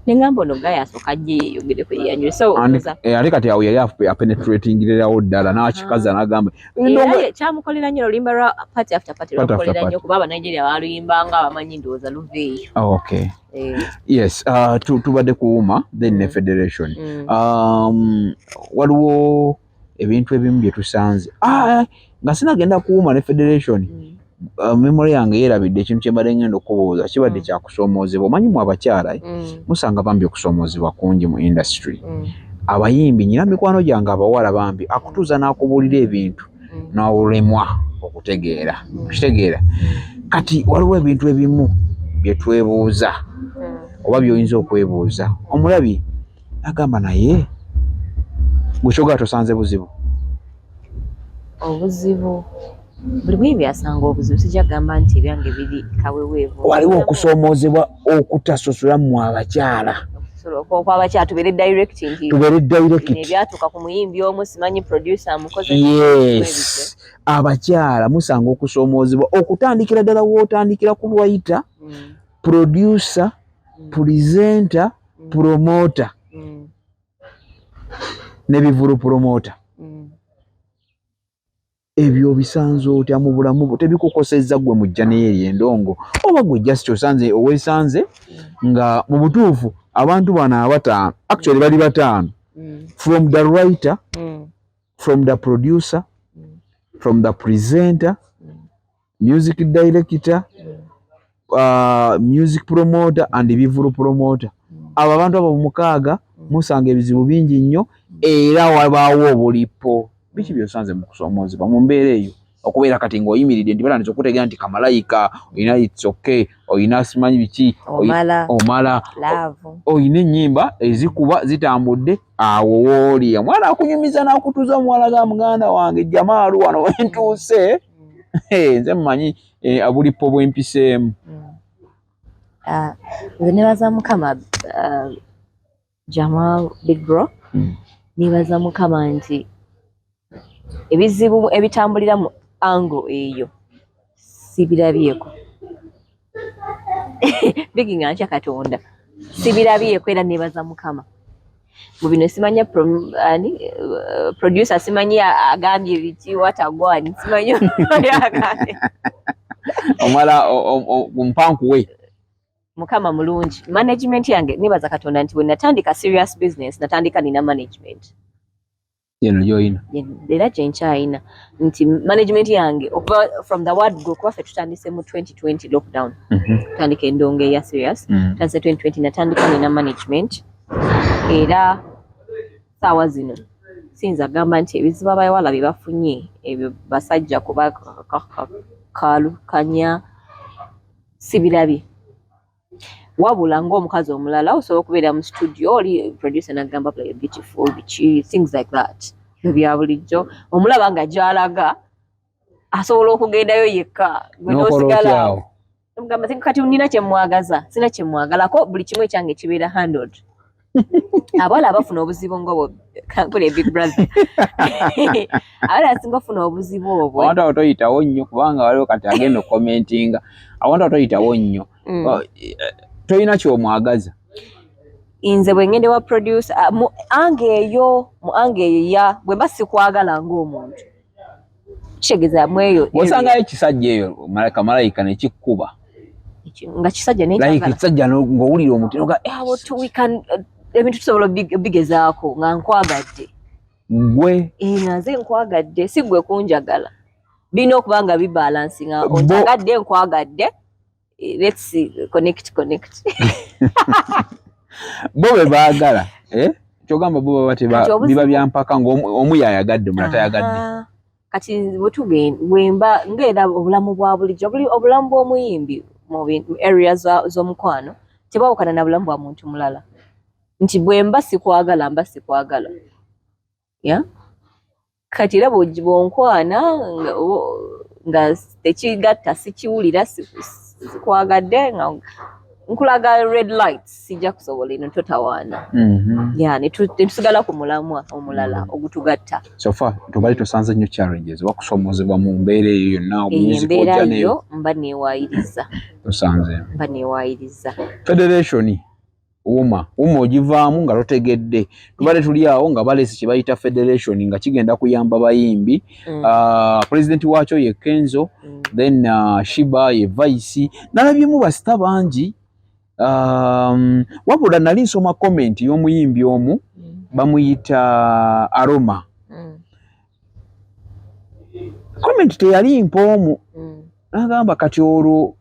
Nengambo no guy asoka je yogere ko yanyu so ali kati awo yali penetrating lerawo ddala n'akikaza n'agamba era kyamukolera nnyo olimba lwa party after party lwakolera nnyo kuba Abanigeria baluyimba nga abamanyi ndowooza luveeyo. Okay. Yes, tubadde kuwuma then ne federation waliwo ebintu ebimu bye tusanze nga sinagenda kuwuma ne federation memory yange yerabidde ekintu kye mbadde ngenda okubuuza kibadde kya kusoomoozebwa omanyi mu abakyala musanga bambi okusoomoozebwa kungi mu industry abayimbi nyina mikwano gyange abawala bambi akutuuza n'akubuulira ebintu n'olemwa okutegeera kitegeera kati waliwo ebintu ebimu bye twebuuza oba by'oyinza okwebuuza omulabi agamba naye gwe kyogaa tosanze buzibu obuzibu buli muyimbi asanga obuzibu sijja kugamba nti ebyange biri kaweweevu waliwo okusoomoozebwa okutasosola mu abakyala okwabakyala tubeere directing ebyatuuka ku muyimbi omu simanyi producer mukoze yes abakyala musanga okusoomoozebwa okutandikira ddala wootandikira ku lwayita producer presenter promoter ne bivulu promoter ebyo bisanze otya mu bulamu tebikukosezza gwe mujja neeri endongo oba gwe just osanze oweesanze nga mu butuufu abantu bano abataano actually bali bataano from the writer from the producer from the presenter music director music promoter and bivulu promoter abo abantu abo mukaaga musanga ebizibu bingi nnyo era wabaawo obulipo biki byosanze mu kusoomoozebwa mu mbeera eyo okubeera kati ng'oyimiridde nti balaniza okutegeera nti Kamalaika oyina It's Okay oyina simanyi biki omala oyina ennyimba ezikuba zitambudde awo wooli omwana akunyumiza n'akutuuza omuwala ga muganda wange Jamaalu wano wentuuse nze mmanyi abulipo bwempiseemu nze nebaza Mukama Jamal Big Bro nebaza Mukama nti ebizibu ebitambulira mu angle eyo sibirabyeko biginga ncha Katonda sibirabyeko era nebaza Mukama mu bino simanya producer simanyi agambye biki watagwani simanyi yakane omala mpankuwe Mukama mulungi management yange nebaza Katonda nti bwe natandika serious business natandika nina management yoina era kyenkyayina nti management yange from the word go kuba ffe tutandise mu 2020 lockdown tutandika endongo eya serious tutandise 2020 natandika nina management era saawa zino sinza gamba nti ebizibu abawala bye bafunye ebyo basajja kuba kalukanya sibirabye wabula ng'omukazi omulala osobola okubeera mu studio oli producer nagamba play beautiful bichi things like that bya bulijjo omulaba nga gyalaga asobola okugendayo yekka gwe n'osigala mugamba kati nina kyemwagaza sina kyemwagalako buli kimu ekyange kibeera handled abawala abafuna obuzibu ng'obwo kankule big brother abawala asinga ofuna obuzibu obwo abantu abo toyitawo nnyo kubanga waliwo kati agenda okukomentinga abantu abo toyitawo nnyo toyina kyomwagaza inze bwe ngende wa producer mu ange eyo ya bwe mba sikwagala ng'omuntu kitegeeza mweyo osangayo ekisajja eyo Kamalaika ne kikkuba nga kisajja kisajja ng'owulira omutino ebintu tusobola bigezaako nga nkwagadde gwe nze nkwagadde si gwe kunjagala birina okuba nga bibalansi nga onjagadde nkwagadde let's see, connect bo be baagala kyogamba bo baba biba byampaka ng'omu yayagadde omulala tayagadde kati bwemba ng'era obulamu bwa bulijjo obulamu bw'omuyimbi mu area z'omukwano tebawukana na bulamu bwa muntu mulala nti bwemba sikwagala kati era bwonkwana nga tekigatta sikiwulira sikwagadde nga nkulaga red lights sijja kusobola eno totawaana netusigala ku mulamwa omulala ogutugatta sofa tubali tusanze nnyo challenges wakusoomoozebwa mu mbeera eyo yonna embeera eyo mba neewayiriza tusanze mba neewayiriza federation uma ogivaamu nga totegedde tubale tuli awo nga balese kye bayita federation nga kigenda kuyamba bayimbi president waakyo ye Kenzo then Shiba ye Vice nalabyemu basita bangi wabula nali nsoma comment y'omuyimbi omu bamuyita Aroma comment teyali mpoomu nagamba kati olwo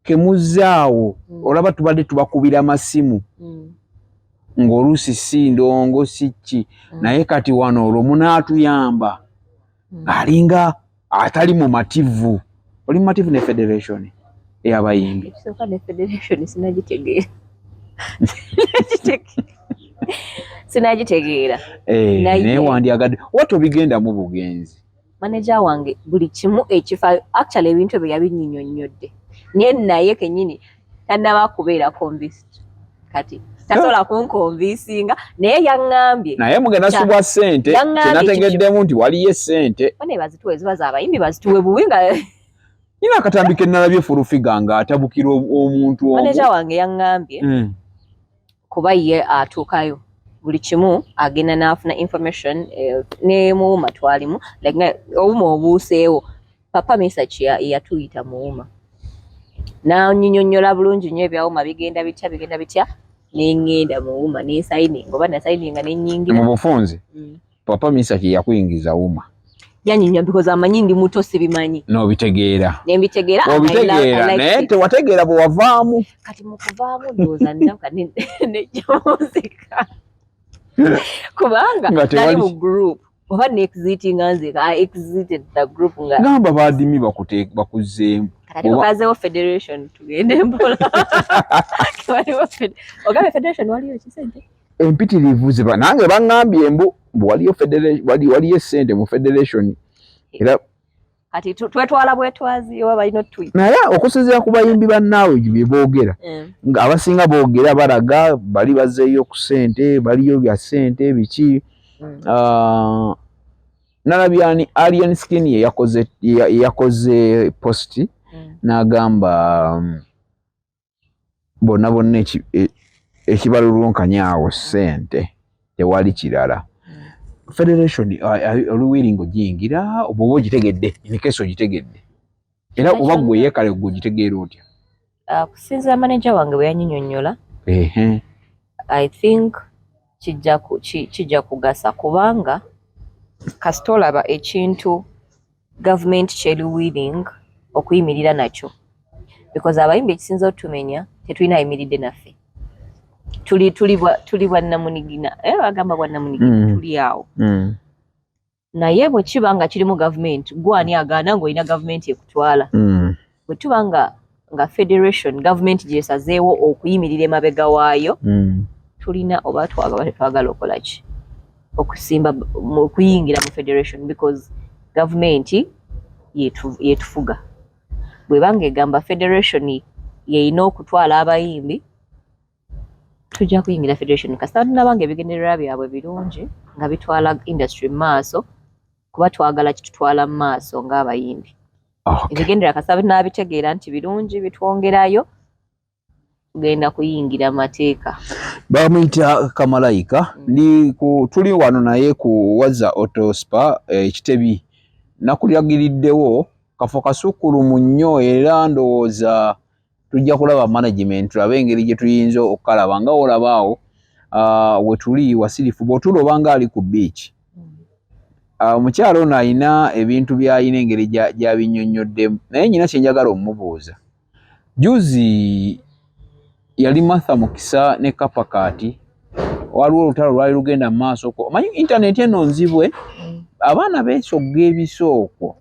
kemuzaawo olaba tubadde tubakubira amasimu ng'oluusi si ndongo si ki naye kati wano olwo munaatuyamba alinga atali mumativu oli mumativu ne federation ey'abayimbi sinagitegeera naye wandyagadde wat obigenda mu bugenzi manager wange buli kimu ekifa actually ebintu ebyo yabinnyonnyodde naye kenyini tannaba kubeera convinced kati tasobola kunkonvinsinga naye yaŋŋambye naye mugenda subwa ssente kyenategeddemu nti waliyo essente bane bazituwe ziba z'abayimbi bazituwe buwi nga nyina akatambika ennalabye fulufiga nga atabukira omuntu omu manager wange yaŋŋambye kuba ye atuukayo buli kimu agenda n'afuna information ne muwuma twalimu like obuuma obuuseewo papa message yatuyita muwuma n'annyonnyola bulungi nnyo ebyawuma bigenda bitya n'engenda muwuma n'esayininga oba nasayininga n'ennyingira mu bufunze papa message yakuyingiza wuma yanyinnyola because amanyi ndi muto sibimanyi n'obitegeera nembitegeera naye tewategeera bwe wavaamu kati mu kuvaamu ndowooza nnaka nejjamuzika kubanga nali mu group oba neexitinga nze exited the group nga gamba baadimi bakuzeemu kati bakazeewo federation tugende mpola ogambe federation waliyo kisente empitirivu ziba nange baŋŋambye mbu waliyo waliyo essente mu federation era kati twetwala bwetwazi oba balina otuyita naye okusinziira ku bayimbi bannaawe bye boogera nga abasinga boogera balaga bali bazeeyo ku ssente baliyo bya ssente biki nalabyani Alien Skin yakoze post n'agamba bonna ekibalulunkanyaawo ssente tewali kirala federation oluwiringo giyingira oba ogitegedde emikeso ogitegedde era oba gwe yeekale gwe ogitegeera otya kusinziira manager wange bwe yannyonyola I think kijja kugasa kubanga kasita olaba ekintu government kyeri willing okuyimirira nakyo because abayimbi ekisinza otumenya tetulina ayimiridde naffe tuli bwannamunigina bagamba bwannamunigina tuli awo naye bwe kiba nga kirimu gavumenti gwani agaana ng'olina gavumenti ekutwala bwe tuba nga federation gavumenti gyesazeewo okuyimirira emabega waayo tulina oba twagala tetwagala okola ki okusimba okuyingira mu federation because gavumenti yetufuga bwebanga egamba federation yeyina okutwala abayimbi tujja kuyingira federation kasita tunabanga ebigendererwa byabwe birungi nga bitwala industry mu maaso kuba twagala kitutwala mu maaso ng'abayimbi ebigendererwa kasita tunaabitegeera nti birungi bitwongerayo tugenda kuyingira amateeka bamuyita Kamalaika tuli wano naye ku Waza Auto Spa Kitebi nakulyagiriddewo kafo kasukulumu nnyo era ndowooza tujja kulaba management tulabe engeri gye tuyinza okukalaba nga olabaawo we tuli wasirifu bw'otuloba nga ali ku beach omukyalo ono alina ebintu by'alina engeri gy'abinnyonnyoddemu naye nyina kye njagala omubuuza juzi yali Martha Mukisa ne Kapakaati waliwo olutalo lwali lugenda mu maaso omanyi intaneti eno nzibwe abaana beesogga ebisooko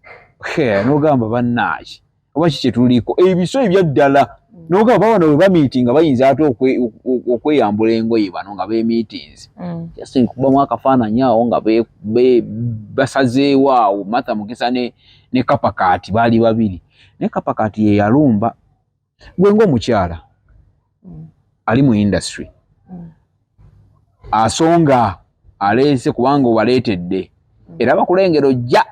n'ogamba bannaaki oba kiki kyetuliko ebiso ebyaddala n'ogamba bawana we bamiitinga bayinza ate okweyambula engoye bano nga beemiitinzi just kubamu akafaananyi awo nga basazeewo awo Martha Mukisa ne Kapakaati baali babiri ne Kapakaati ye yalumba gwe ng'omukyala ali mu industry asonga aleese kubanga obaleetedde era bakulengera ojja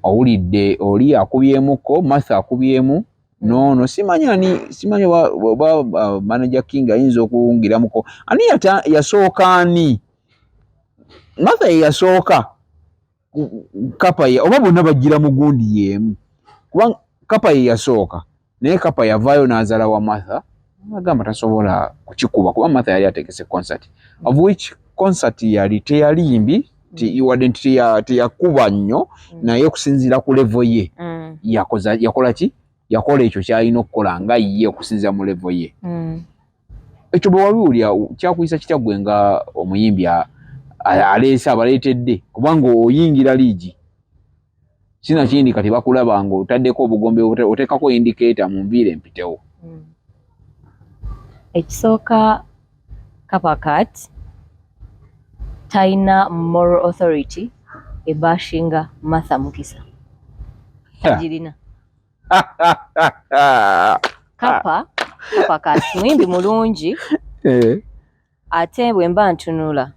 owulidde oli akubyemuko Martha akubyemu no simanyi wa manager King ayinza okuwungiramuko ani yasooka ani Martha yasooka Kapa oba bonna bajjira mu gundi yemu kuba Kapa yasooka naye Kapa yavaayo n'azaala wa Martha agamba tasobola kukikuba kuba Martha yali ategese concert of which concert yali teyalimbi wadde teyakuba nnyo naye okusinziira ku level ye yakola ki yakola ekyo kyalina okukola nga ye okusinziira mu level ye ekyo bwe wabiwulya kyakuyisa kitya ggwe nga omuyimbi aleese abaleetedde kubanga oyingira liigi sina kindi kati bakulaba nga otaddeko obugombe oteekako indicator mu nviire empitewo ekisooka Kapakat taina moral authority ebashinga Martha Mukisa tajirina Kapakat muyimbi mulungi ate bwe mba ntunula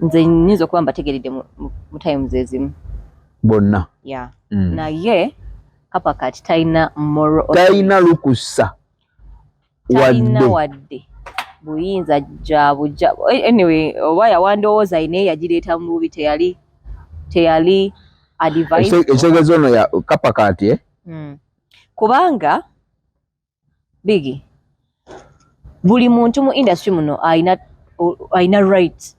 nze nniza okuba mbategeredde mu times ezimu bonna naye Kapakat taina moral taina lukusa wadde buyinza jabujja anyway oba yawandowooza ine yagireeta mu bubi teyali advice ekigezo ono ya Kapakat kubanga bigi buli muntu mu industry muno aina right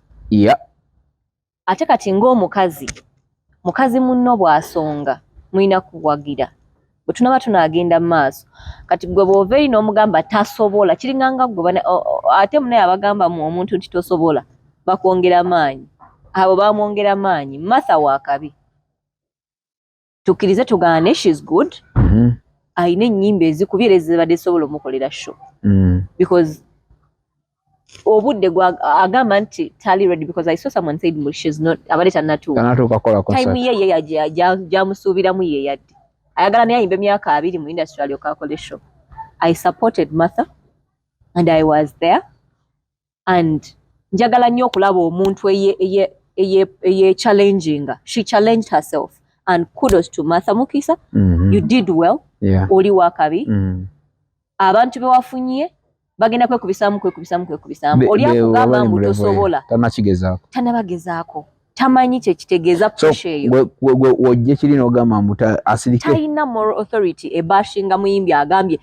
ate kati ng'omukazi munno bw'asonga mulina kuwagira bwe tunaba tunaagenda mu maaso kati gwe bw'ova eri n'omugamba tasobola kiringanga gwe ate munaye abagamba mu omuntu nti tosobola bakwongera maanyi abo bamwongera maanyi Martha wakabi tukkirize tugaane she's good ayina ennyimba ezikubira ezibadde zisobola omukolera show because obudde agamba nti tali ready because I saw someone said she's not abadde tanatuuka time ye jamusuubiramu ye yadde ayagala naye ayimba emyaka 2 mu industry alyoka akole show. I supported Martha and I was there and njagala nnyo okulaba omuntu eye challenging. She challenged herself and kudos to Martha Mukisa. You did well. Oli wakabi abantu bewafunye bagenda kwekubisaamu oli akugamba mbu tosobola tanabagezaako tamanyi kyekitegeeza pressure eyo wojje kirina ogamba mbu asirike talina moral authority ebashinga muyimbi agambye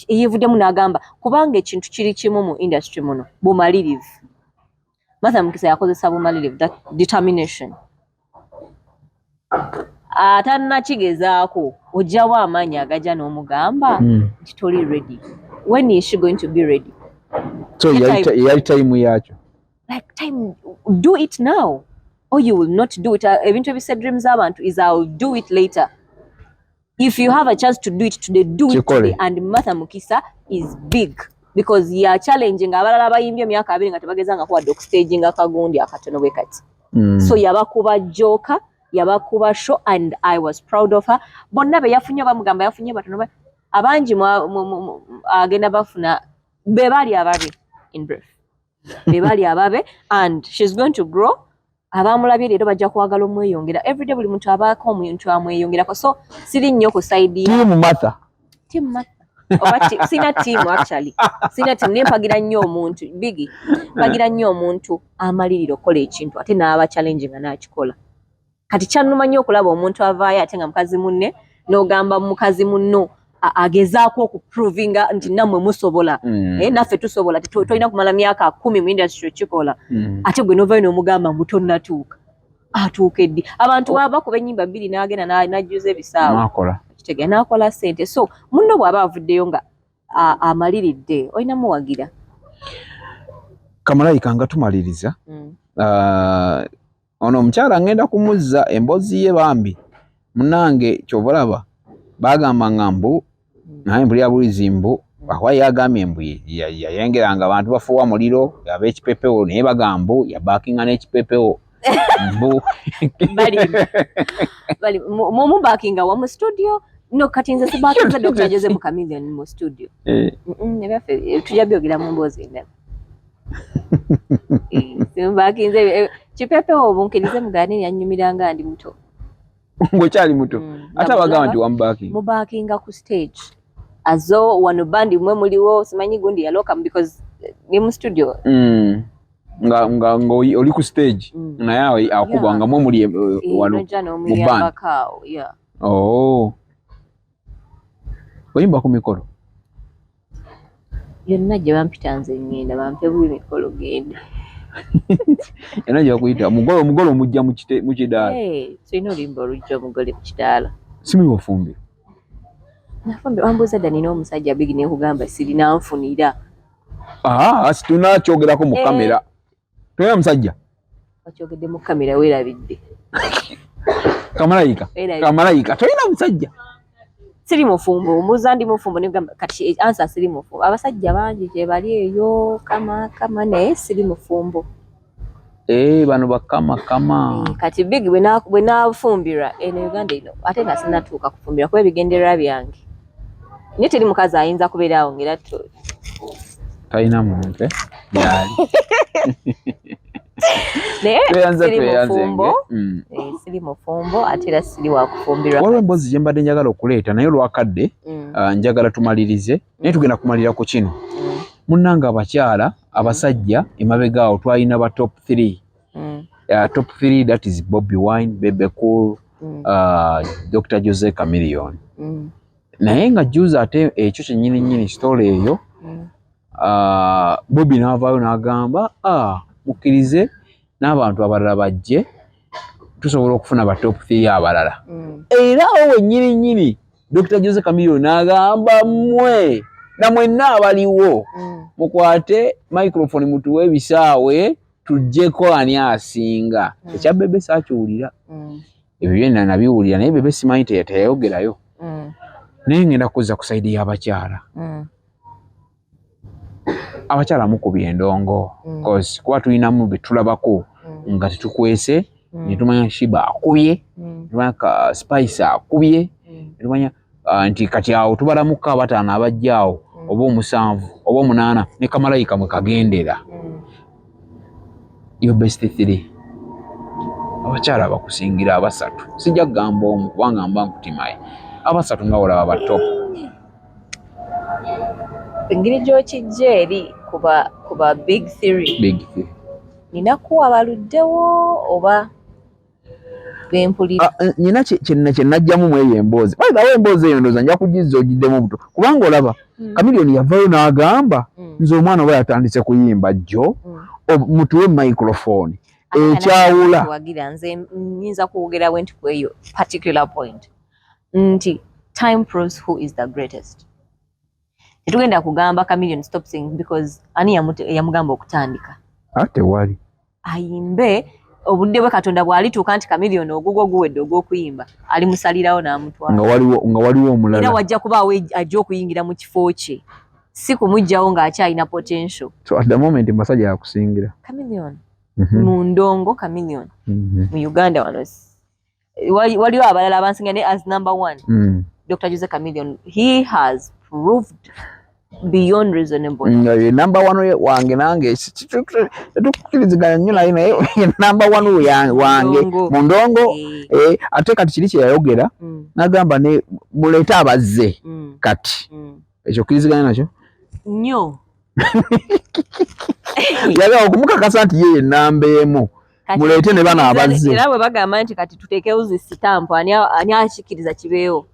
yeevuddemu n'agamba kubanga ekintu kiri kimu mu industry muno bumalirivu. Martha Mukisa yakozesa bumalirivu, that determination. Atanakigezaako ojjawo amaanyi agajja n'omugamba nti toli ready. When is she going to be ready? So yali time yakyo. Like time, do it now or you will not do it. Ebintu ebise dreams abantu is I'll do it later. If you have a chance to do it today, do it today. And Martha Mukisa is big because you are challenging abalala abayimbye emyaka 2 nga tebagezanga kuwa dog staging akagundi akatono bwe kati. So yabakuba joka yabakuba show and I was proud of her. Bonna be yafunye bamugamba yafunye batono abangi agenda bafuna bebali ababe in brief. Bebali ababe and she's going to grow. Abamulabye leero bajja kwagala omweyongera. Every day buli muntu abaako omuntu amweyongerako. So siri nnyo ku side ya Team Martha. Oba sina team actually. Sina team nempagira nnyo omuntu bigi. Mpagira nnyo omuntu amalirira okola ekintu ate n'aba challenging n'akikola. Kati kyannuma nnyo okulaba omuntu avaayo ate nga mukazi munne n'ogamba mukazi munno agezaako okuprovinga nti nammwe musobola. Naffe tusobola tolina kumala myaka 10 mu industry kikola. Ate gwe novaayo n'omugamba mbu tonnatuuka. Atuuke ddi? Abantu bakuba ennyimba 2 n'agenda n'ajjuza ebisaawo. N'akola. Kitegera n'akola ssente. So munno bw'aba avuddeyo nga amaliridde olina muwagira. Kamalaika nga tumaliriza. Ono omukyala ngenda kumuzza emboozi ye bambi. Munange kyobalaba bagamba ngambu naye mpulira bulizi mbu awa yagambye mbu yayengeranga abantu bafuwa muliro ab'ekipepewo naye bagambu yabakinga n'ekipepewo mbu bali mu bakinga wa mu studio no kati nze sibakinza Dr. Jose mu Chameleon mu studio nebaffe tujja byogera mu mboozi ndala simbakinze kipepewo bunkirize muganira yannyumiranga ndi muto Ngo chali muto. Ata bagamba nti wambaki. Mubakinga ku stage. Azo wano bandi mwe muliwo simanyi gundi ya loka because ni mu studio. Nga oli ku stage na yawe akubanga mwe muri wano mu band. Yeah. Oh. Oyimba ku mikolo. Yonna gye bampitanze ngenda bampe buli mikolo genda. Era nje bakuyita mugolo mujja mu kidaala. Sino limbo lujja mugole mu kidaala. Simi bofumbi. Nafumbi wambuza dani n'omusajja bigi ne kugamba sirina nfunira. Asituna kyogerako mu kamera. Toya musajja. Wakyogedde mu kamera weerabidde. Kamalaika toyina musajja. Siri mufumbo muza ndi mufumbo ne kugamba kati answer siri mufumbo. Abasajja bangi gye bali eyo kama naye siri mufumbo. Bano bakama. Kati big bwe nafumbira eno Uganda ino ate nga sinatuuka kufumbira kuba ebigendererwa byange. Naye teri mukazi ayinza kubeera awo ngera talina muntu yali. Siri mufumbo ate era siri wa kufumbirwa. Waliwo emboozi gye mbadde njagala okuleeta naye olwakadde njagala tumalirize naye tugenda kumalira ku kino. Munnanga abakyala abasajja emabega awo twalina ba top 3. Top 3 that is Bobby Wine, Bebe Cool, Dr. Jose Chameleone. Naye nga juza ate ekyo kyennyini story eyo Bobby n'avaayo n'agamba mukkirize n'abantu abalala bajje tusobola okufuna ba top 3 abalala. Era owe nnyini Dr. Jose Chameleone n'agamba mmwe na mwenna abaliwo mukwate microphone mutuwe ebisaawe tujjeko ani asinga. Ekya Bebe saakiwulira. Ebyo byonna nabiwulira naye Bebe simanyi teyayogerayo. Naye ngenda kuzza ku saidi y'abakyala. Abakyala mukubye endongo because kuba tulinamu betulabako nga tetukwese netumanya Shiba akubye netumanya Spice akubye netumanya nti kati awo tubalamuka abataano abajjaawo oba 7 oba 8 ne Kamalaika mwe kagendera. Your best 3 abakyala bakusingira 3 sijja kugamba omu kubanga mba nkutimaye 3 nga olaba bato. Engeri gy'okijja eri kuba big 3. Ninakuwa baluddewo oba bempulira. Nina kyenajjamu mu eyo emboozi. Bayibawo emboozi eyo ndooza nja kugizza ogiddemu buto. Kubanga olaba Chameleone yavaayo n'agamba nze omwana oba yatandise kuyimba jjo mutuwe microphone. Ekyawula. Wagira nze nyinza kuwogera bwe nti ku eyo particular point. Nti time proves who is the greatest. Tetugenda kugamba Chameleone stop singing because ani yamugamba okutandika. Ate wali. Ayimbe obudde bwe Katonda bwalituuka nti Chameleone ogugwo guwedde ogw'okuyimba ali musalirawo n'amutwala. Nga waliwo omulala. Era wajja kubaawo ajja okuyingira mu kifo kye. Si kumujjawo ng'akyalina potential. So at the moment masajja yakusingira. Chameleone. Mu ndongo Chameleone. Mu Uganda wano. Waliwo abalala abansinga ne as number 1. Dr. Jose Chameleone. He has proved beyond reasonable. Number 1 wange nange tukiriziganya nnyo naye number 1 wange mu ndongo ate kati kiri kye yayogera n'agamba ne muleete abazze kati ekyo kiriziganya nakyo nnyo yaga okumukakasa nti yeye namba emu muleete ne bano abazze era bwe bagamba nti kati tuteekewo zi stamp ani akikiriza kibeewo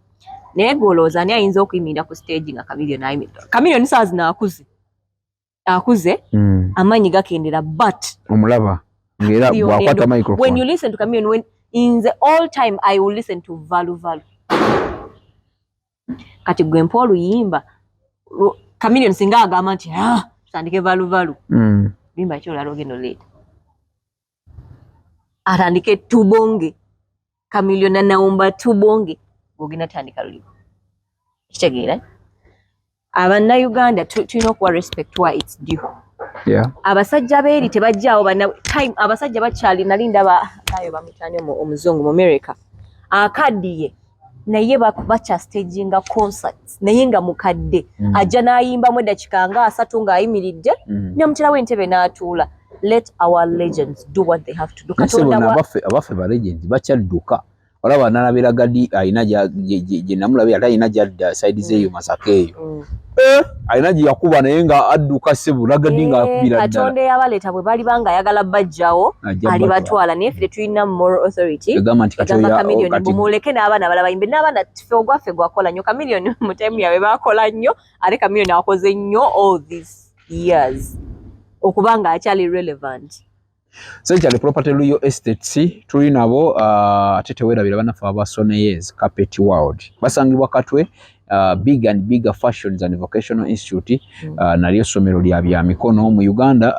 naye golooza ani ayinza okuyimirira ku stage nga Chameleone ayimirira. Chameleone saazi akuze amanyi gakendera but omulaba ngera bwakwata microphone. When you listen to Chameleone, when in the all time I will listen to Valu. Kati gwe mpa oluyimba Chameleone singa agamba nti tutandike Valu. Limba ekyo olala ogenda oleeta atandike tubonge Chameleone naomba tubonge ogenda tandika lulimu kitegeera abanna Uganda tulina okuwa respect wa its due. Abasajja beeri tebajjaawo time abasajja bakyali nalinda ayo bamutane omuzungu mu America akaddiye naye bakya staging concerts naye nga mukadde ajja n'ayimbamu eddakiika nga 3 ng'ayimiridde n'omutera w'entebe n'atuula. Let our legends do what they have to do. Abaffe ba legends bakyadduka olaba nalabira gadi ayina je namulabira ate ayina jadda side zeyo Masakeyo ayina je yakuba naye nga adduka sebula gadi nga akubira ddala Katonda yabaleeta bwe bali banga ayagala bajjawo ali batwala naye ffe tulina moral authority egamba nti Chameleone bumuleke n'abaana balaba yimbe n'abaana ffe ogwaffe gwakola nnyo Chameleone mu time yawe bakola nnyo ate Chameleone akoze nnyo all these years okubanga akyali relevant. Sejali property Royal Estates tuli nabo ate tewerabira banafa abasoneyes Carpet World basangibwa Katwe Big and Bigger Fashions and Vocational Institute nalyo somero lya bya mikono mu Uganda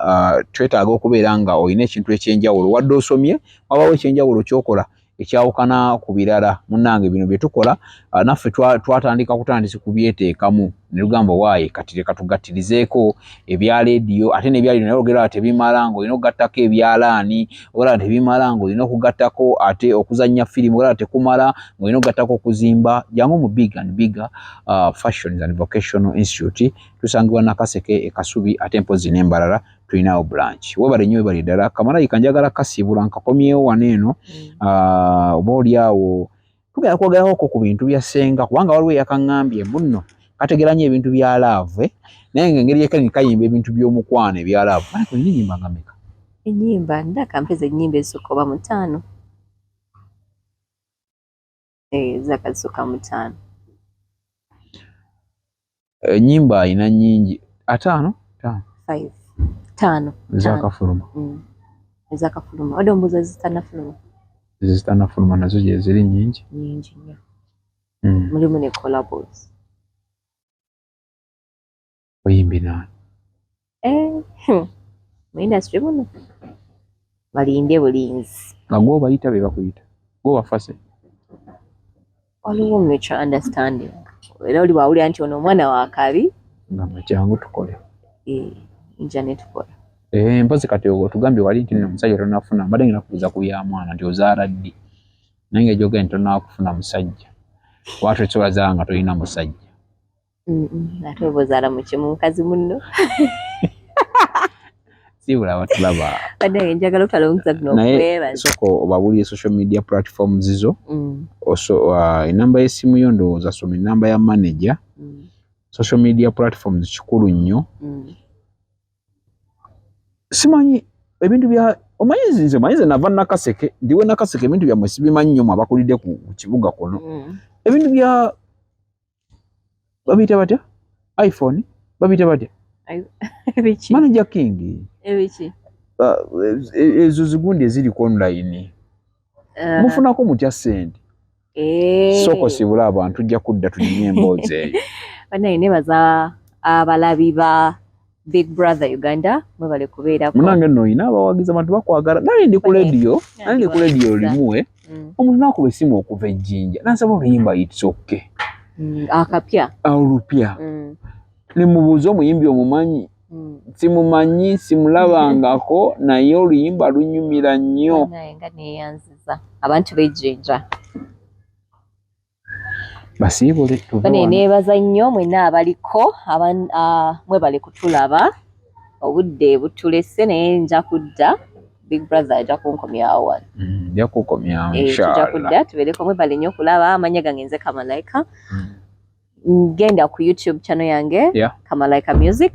twetaaga okubeera nga oyina ekintu ekyenjawulo wadde osomye wabawo ekyenjawulo kyokola ekyawukana ku birala munnange bino bye tukola naffe twatandika kutandisa kubyeteekamu ne lugamba waaye kati leka tugattirizeeko ebya radio ate n'ebya radio naye ogera ate bimala ngo olina okugattako ebyalaani ogera tebimala ngo olina okugattako ate okuzannya firimu ogera tekumala ng'olina okugattako okuzimba jangu mu Big and Bigger Fashions and Vocational Institute tusangibwa Nakaseke Kasubi ate mpozi n'embalala tulinawo branch webale nnyo webale ddala Kamalaika njagala kasibula nkakomyewo waneeno oba oliawo tugenda kwogerako ku bintu bya ssenga kubanga waliwo eyakaŋŋambye munno kategeranye ebintu bya love naye ng'engeri yekani kayimba ebintu by'omukwana ebya love ariko olina ennyimba nga meka ennyimba ndaka mpeza ennyimba ezisukka oba 5 zaka zisukka 5 ennyimba ayina nnyingi 5 zakafuluma ezakafuluma wadde ombuuza zitanafuluma nazo gye ziri nnyingi nnyo mulimu ne collabos oyimbi naani mu industry muno balinde bulinzi nga gwe obayita be bakuyita gwe wafase waliwo mutual understanding era oli bwawulira nti ono omwana wa kabi nga makyangu tukole nja ne tukola mpozi kati otugambye wali nti nno musajja tonafuna mbadde ngenda kubuuza ku bya mwana nti ozaala ddi naye ng'ejogera nti tonakufuna musajja watu ekisobola zaala nga tolina musajja ate oba ozaala mu kimu mukazi munno sibula batulaba badde njagala otalongoza guno okwebaza soko obabuulire social media platforms zo enamba y'essimu yo ndowooza soma enamba ya manager social media platforms kikulu nnyo simanyi ebintu bya omanyize nava Nakaseke ndiwe Nakaseke ebintu byammwe sibimanyi nnyo abakulidde ku kibuga kuno ebintu bya babiyita batya iPhone babiyita batya ebiki manager king ebiki ezo zigundi eziri online mufunako mutya ssente soko sibula abantu tujja kudda tunyinye emboozi eyo banaye nebaza abalabi ba Big Brother Uganda mwebale kubeerako munange nno oyina abawagizi abantu bakwagala nali ndi ku radio limuwe omuntu nakuba essimu okuva ejjinja nansaba oluyimba yitsokke akapya olupya nimubuuza omuyimbi omumanyi simumanyi simulabangako naye oluyimba lunyumira nnyo naye nga neyanziza abantu bejjenja basiibule bane neebaza nnyo mwenna abaliko mwebale kutulaba obudde butulese naye nja kudda Big Brother ajja kunkomyawo wano nja kukomyawo tujja kudda tubeereko mwebale nnyo okulaba amanya gange nze Kamalaika genda ku YouTube channel yange Kamalaika Music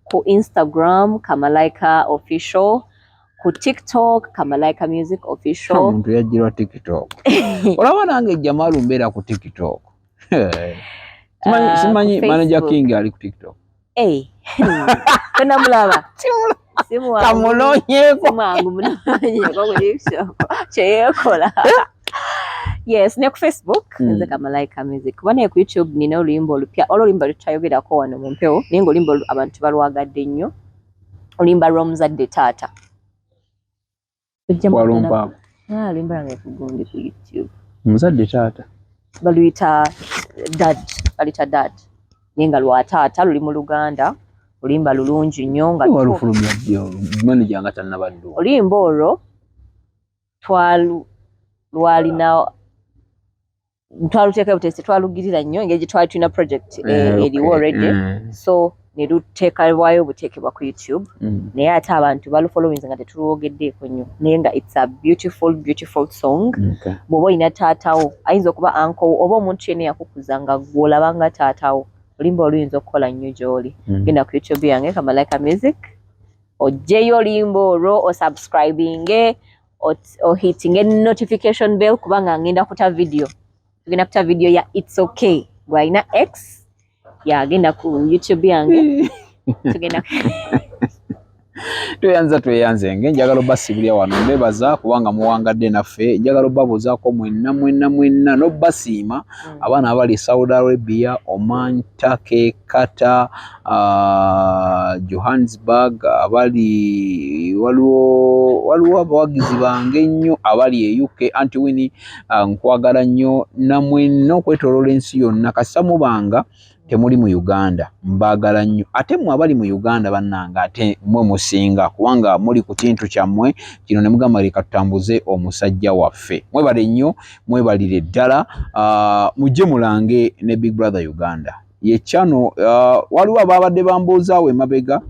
ku Instagram Kamalaika Official ku TikTok Kamalaika Music Official omuntu yajjirwa TikTok olaba nange Jamalu mbeera ku TikTok simanyi manager king ali ku TikTok tonamulaba kamunoonyeeko kyeyekola yes ne ku Facebook nze Kamalaika Music kuba naye ku YouTube nina oluyimba olupya oluyimba lutayogerako wano mu mpewo naye ng'oluyimba abantu balwagadde nnyo oluyimba lw'omuzadde taata walumpa oluyimba lwange kugundi ku YouTube omuzadde taata baluyita dad naye nga lwa taata luli mu Luganda oluyimba lulungi nnyo nga walufulumya ddyo manager nga tannabadde oluyimba olwo lwalina twaluteeka butesi twalugirira nnyo engeri gye twali tulina project eriwo already so ne luteekebwayo buteekebwa ku YouTube naye ate abantu balufollowings nga tetulwogeddeeko nnyo naye nga it's a beautiful song bw'oba olina taatawo ayinza okuba anko oba omuntu yenna yakukuza nga gw'olaba nga taatawo olimba oluyinza okukola nnyo gy'oli genda ku YouTube yange Kamalaika Music ojjeyo olimba olwo osubscribinge ohittinge notification bell kubanga ngenda kuta video tugenda kuta video ya It's Okay gwalina X yagenda ku YouTube yange tugenda tweyanze njagala basibulya wano mbebaza kubanga muwangadde naffe njagala babuzaako mwenna n'obasiima abaana abali Saudi Arabia, Oman, Turkey, Qatar, Johannesburg abali waliwo abawagizi bange nnyo abali e UK anti wini nkwagala nnyo namwenna okwetoloola ensi yonna kasita mubanga temuli mu Uganda mbagala nnyo ate mwe abali mu Uganda bannanga ate mwe musinga kubanga muli ku kintu kyammwe kino ne mugamba leka tutambuze omusajja waffe mwebale nnyo mwebalire ddala mujje mulange ne Big Brother Uganda ye channel waliwo ababadde bambuuzaawo emabega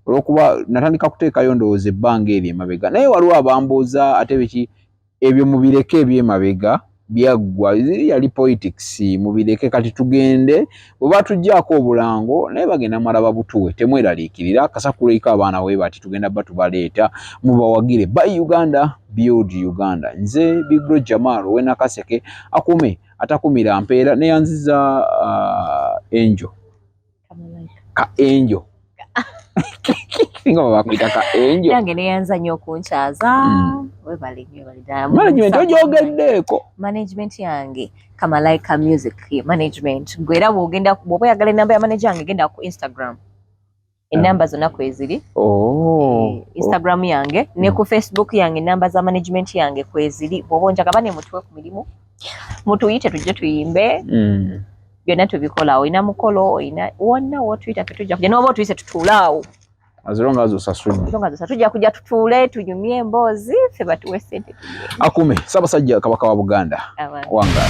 olwokuba natandika kuteekayo ndowooza ebbanga eri emabega naye waliwo abambuuza ate biki ebyo mubireke ebyemabega byaggwa yali politics mubireke kati tugende bwe tujjaako obulango naye bagenda malaba butuwe temweraliikirira kasakuleika abaana we bati tugenda batubaleeta mubawagire by Uganda build Uganda nze Big Bro Jamal wena kaseke akume atakumira mpeera neyanziza Angel ka Angel Singa bakwita ka Angel nange neyanza nnyo okunkyaza webale nnyo management yange Kamalaika Music management gwera bwogenda bw'oba oyagala enamba ya manager yange genda ku Instagram enamba zonna kweziri Instagram yange ne ku Facebook yange enamba za management yange kweziri bw'oba onjagala ne mutuwe ku mirimu mutuyite tujje tuyimbe byonna tubikola olina mukolo olina wonna wotuyita tetujja kujja n'oba otuyise tutuulaawo azilonga azosasudde tujja kujja tutuule tunyumye emboozi ffe batuwe ssente akume Abasajja kabaka wa Buganda wanga